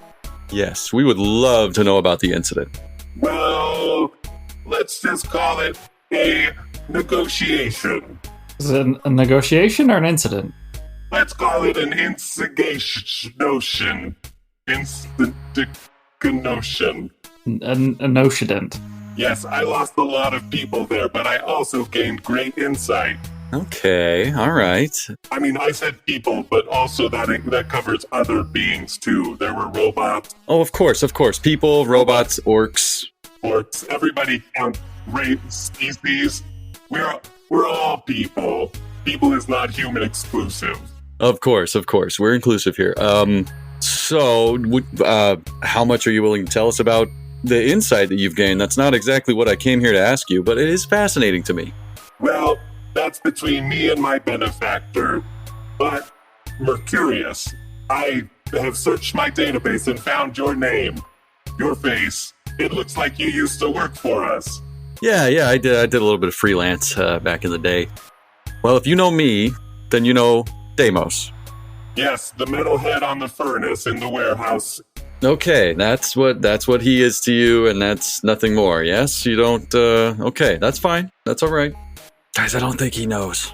Yes, we would love to know about the incident. Well, let's just call it a negotiation. Is it a negotiation or an incident? Let's call it an instigation. Instigation. A notion. Yes, I lost a lot of people there, but I also gained great insight. Okay, all right. I mean, I said people, but also that covers other beings too. There were robots. Oh, of course. People, robots, orcs. Orcs. Everybody count race, species. We're all people. People is not human exclusive. Of course. We're inclusive here. So, how much are you willing to tell us about the insight that you've gained? That's not exactly what I came here to ask you, but it is fascinating to me. Well, that's between me and my benefactor. But, Mercurius, I have searched my database and found your name, your face. It looks like you used to work for us. Yeah, I did a little bit of freelance back in the day. Well, if you know me, then you know Deimos. Yes, the metalhead on the furnace in the warehouse. Okay, that's what he is to you, and that's nothing more. Yes, you don't. Okay, that's fine. That's all right. Guys, I don't think he knows.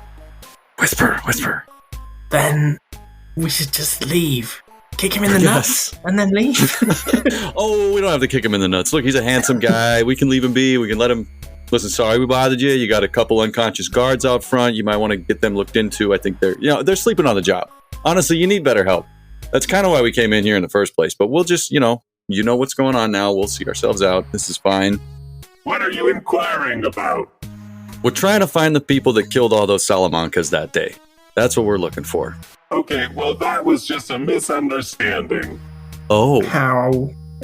Whisper. Then we should just leave. Kick him in the nuts and then leave. Oh, we don't have to kick him in the nuts. Look, he's a handsome guy. We can leave him be. We can let him. Listen, sorry we bothered you. You got a couple unconscious guards out front. You might want to get them looked into. I think they're sleeping on the job. Honestly, you need better help. That's kind of why we came in here in the first place. But we'll just, you know what's going on now. We'll see ourselves out. This is fine. What are you inquiring about? We're trying to find the people that killed all those Salamancas that day. That's what we're looking for. Okay, well, that was just a misunderstanding. Oh.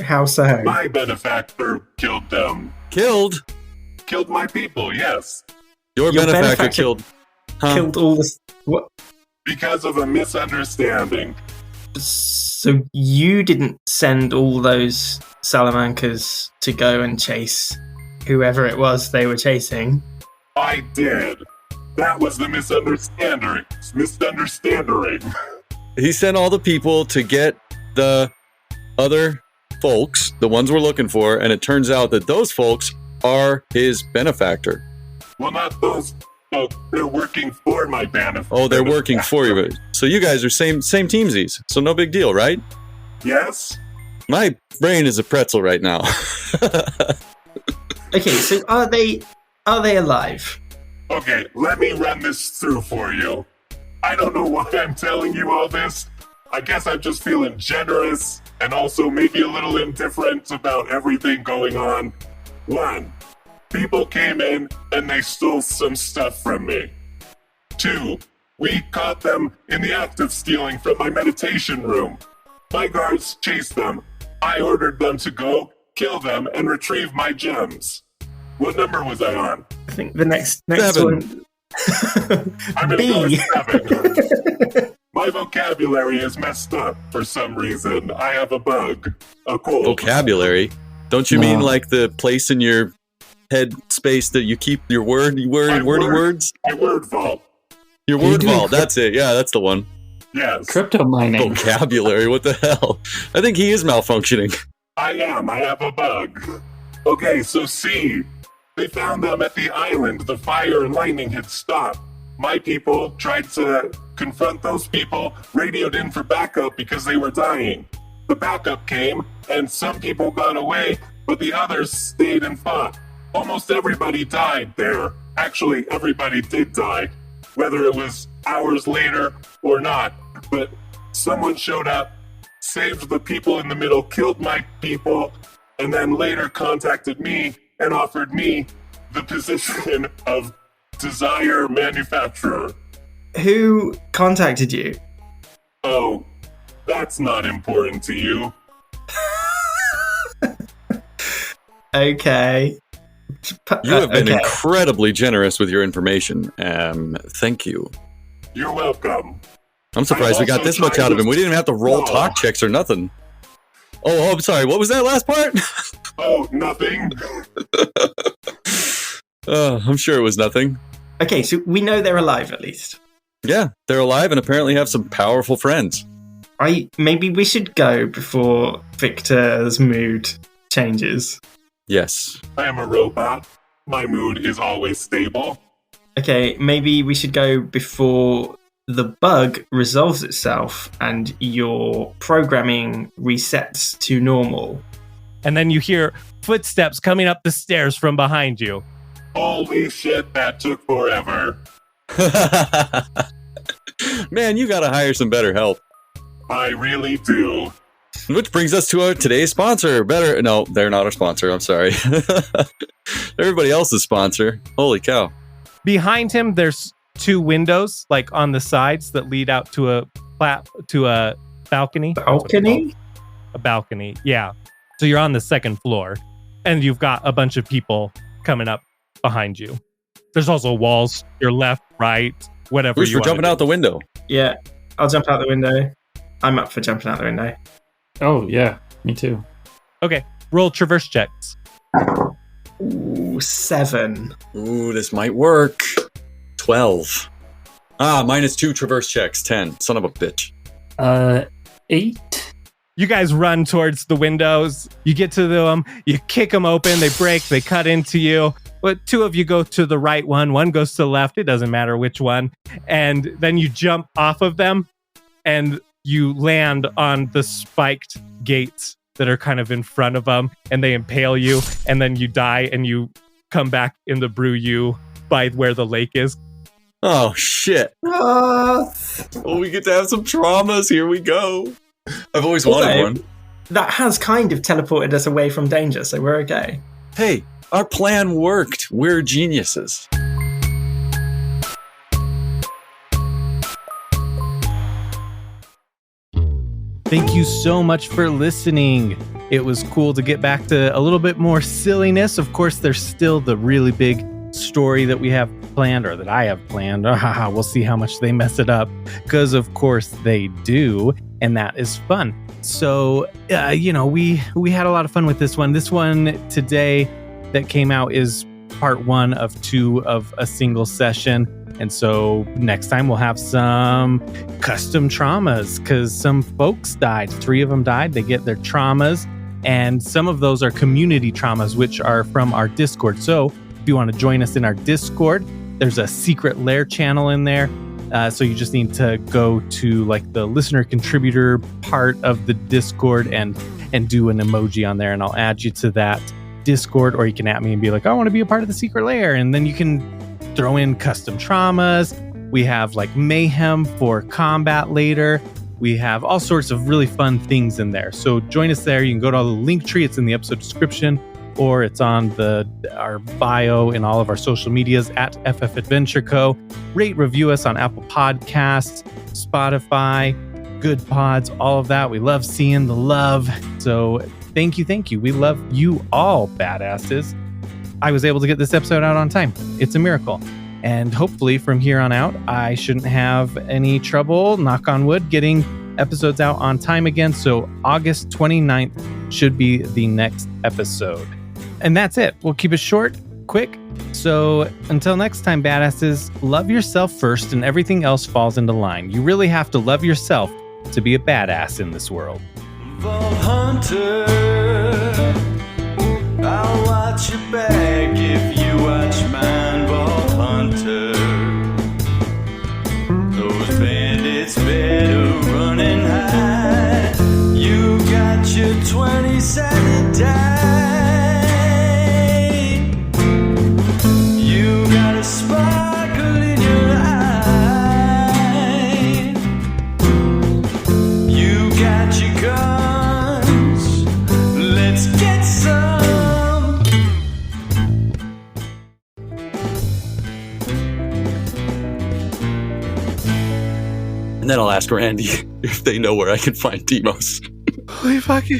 How so? My benefactor killed them. Killed my people, yes. Your benefactor killed... Killed all this... What? Because of a misunderstanding. So you didn't send all those Salamancas to go and chase whoever it was they were chasing? I did. That was the misunderstanding. He sent all the people to get the other folks, the ones we're looking for, and it turns out that those folks are his benefactor. Well, not those folks. They're working for my benefactor. Oh, they're working for you. So you guys are same teamsies. So no big deal, right? Yes. My brain is a pretzel right now. Okay, so are they alive? Okay, let me run this through for you. I don't know why I'm telling you all this. I guess I'm just feeling generous and also maybe a little indifferent about everything going on. 1, people came in and they stole some stuff from me. 2, we caught them in the act of stealing from my meditation room. My guards chased them. I ordered them to go kill them and retrieve my gems. What number was I on? I think the next 7. one. I'm in B. 7. My vocabulary is messed up for some reason. I have a bug. A cold. Vocabulary? Don't you mean like the place in your head space that you keep your wordy words? My word vault. Your word vault, that's it. Yeah, that's the one. Yes. Crypto mining. Vocabulary, what the hell? I think he is malfunctioning. I am. I have a bug. Okay, so see, they found them at the island. The fire and lightning had stopped. My people tried to confront those people, radioed in for backup because they were dying. The backup came, and some people got away, but the others stayed and fought. Almost everybody died there. Actually, everybody did die, whether it was hours later or not. But someone showed up, saved the people in the middle, killed my people, and then later contacted me and offered me the position of desire manufacturer. Who contacted you? Oh, that's not important to you. Okay. You have been Okay. incredibly generous with your information. Thank you. You're welcome. I'm surprised we got this much out of him. We didn't even have to roll talk checks or nothing. Oh, I'm sorry. What was that last part? Oh, nothing. I'm sure it was nothing. Okay, so we know they're alive at least. Yeah, they're alive and apparently have some powerful friends. Maybe we should go before Victor's mood changes. Yes. I am a robot. My mood is always stable. Okay, maybe we should go before the bug resolves itself and your programming resets to normal. And then you hear footsteps coming up the stairs from behind you. Holy shit, that took forever. Man, you gotta hire some better help. I really do. Which brings us to our today's sponsor. No, they're not our sponsor. I'm sorry. Everybody else's sponsor. Holy cow. Behind him, there's 2 windows, like on the sides, that lead out to a balcony. Balcony? A balcony, yeah. So you're on the 2nd floor, and you've got a bunch of people coming up behind you. There's also walls, your left, right, whatever Bruce, you we're want. jumping out the window. Yeah, I'll jump out the window. I'm up for jumping out the window. Oh, yeah, me too. Okay, roll traverse checks. Ooh, 7. Ooh, this might work. 12. -2 traverse checks. 10. Son of a bitch. 8. You guys run towards the windows. You get to them. You kick them open. They break. They cut into you. But 2 of you go to the right one. One goes to the left. It doesn't matter which one. And then you jump off of them. And you land on the spiked gates that are kind of in front of them. And they impale you. And then you die. And you come back in the brew you by where the lake is. Oh, shit. Oh, we get to have some traumas. Here we go. I've always wanted one. That has kind of teleported us away from danger, so we're okay. Hey, our plan worked. We're geniuses. Thank you so much for listening. It was cool to get back to a little bit more silliness. Of course, there's still the really big story that we have planned, or that I have planned. We'll see how much they mess it up, because of course they do, and that is fun. So, we had a lot of fun with this one. This one today that came out is part 1 of 2 of a single session. And so next time we'll have some custom traumas, because some folks died. 3 of them died. They get their traumas. And some of those are community traumas, which are from our Discord. So if you want to join us in our Discord, there's a secret lair channel in there. So you just need to go to like the listener contributor part of the Discord and do an emoji on there. And I'll add you to that Discord, or you can at me and be like, I want to be a part of the secret lair. And then you can throw in custom traumas. We have like mayhem for combat later. We have all sorts of really fun things in there. So join us there. You can go to the link tree. It's in the episode description, or it's on our bio in all of our social medias at FF Adventure Co. Rate, review us on Apple Podcasts, Spotify, Good Pods, all of that. We love seeing the love. So thank you. We love you all, badasses. I was able to get this episode out on time. It's a miracle. And hopefully from here on out, I shouldn't have any trouble, knock on wood, getting episodes out on time again. So August 29th should be the next episode. And that's it. We'll keep it short, quick. So until next time, badasses, love yourself first and everything else falls into line. You really have to love yourself to be a badass in this world. Hunter, I'll watch your back if you watch mine, Vault Hunter. Those bandits better run and hide. You got your 20-sided die. You got a sparkle in your eye. You got your guns. Let's get some. And then I'll ask Randy if they know where I can find Demos. Holy fucking.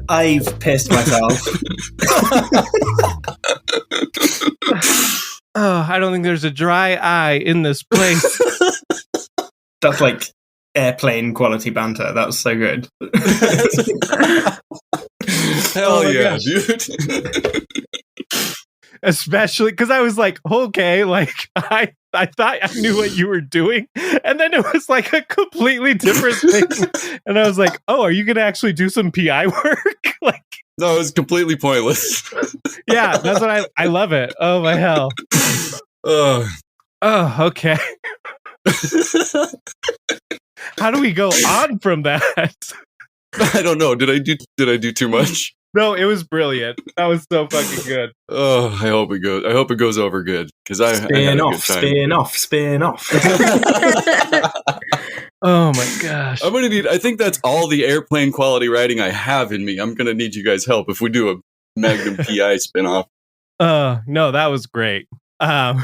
I've pissed myself. Oh, I don't think there's a dry eye in this place. That's like airplane quality banter. That was so good. Hell my yeah, gosh. dude. Especially because I was like, okay, like I thought I knew what you were doing, and then it was like a completely different thing, and I was like, oh, are you gonna actually do some PI work? Like, No, it was completely pointless. yeah, that's what I love it. Oh my hell. Ugh. Oh, okay. How do we go on from that? I don't know. Did I do too much? No, it was brilliant. That was so fucking good. Oh, I hope it goes over good because I had a good time. Spin off. Oh my gosh. I'm gonna need. I think that's all the airplane quality writing I have in me. I'm gonna need you guys' help if we do a Magnum PI spinoff. No, that was great. Ugh.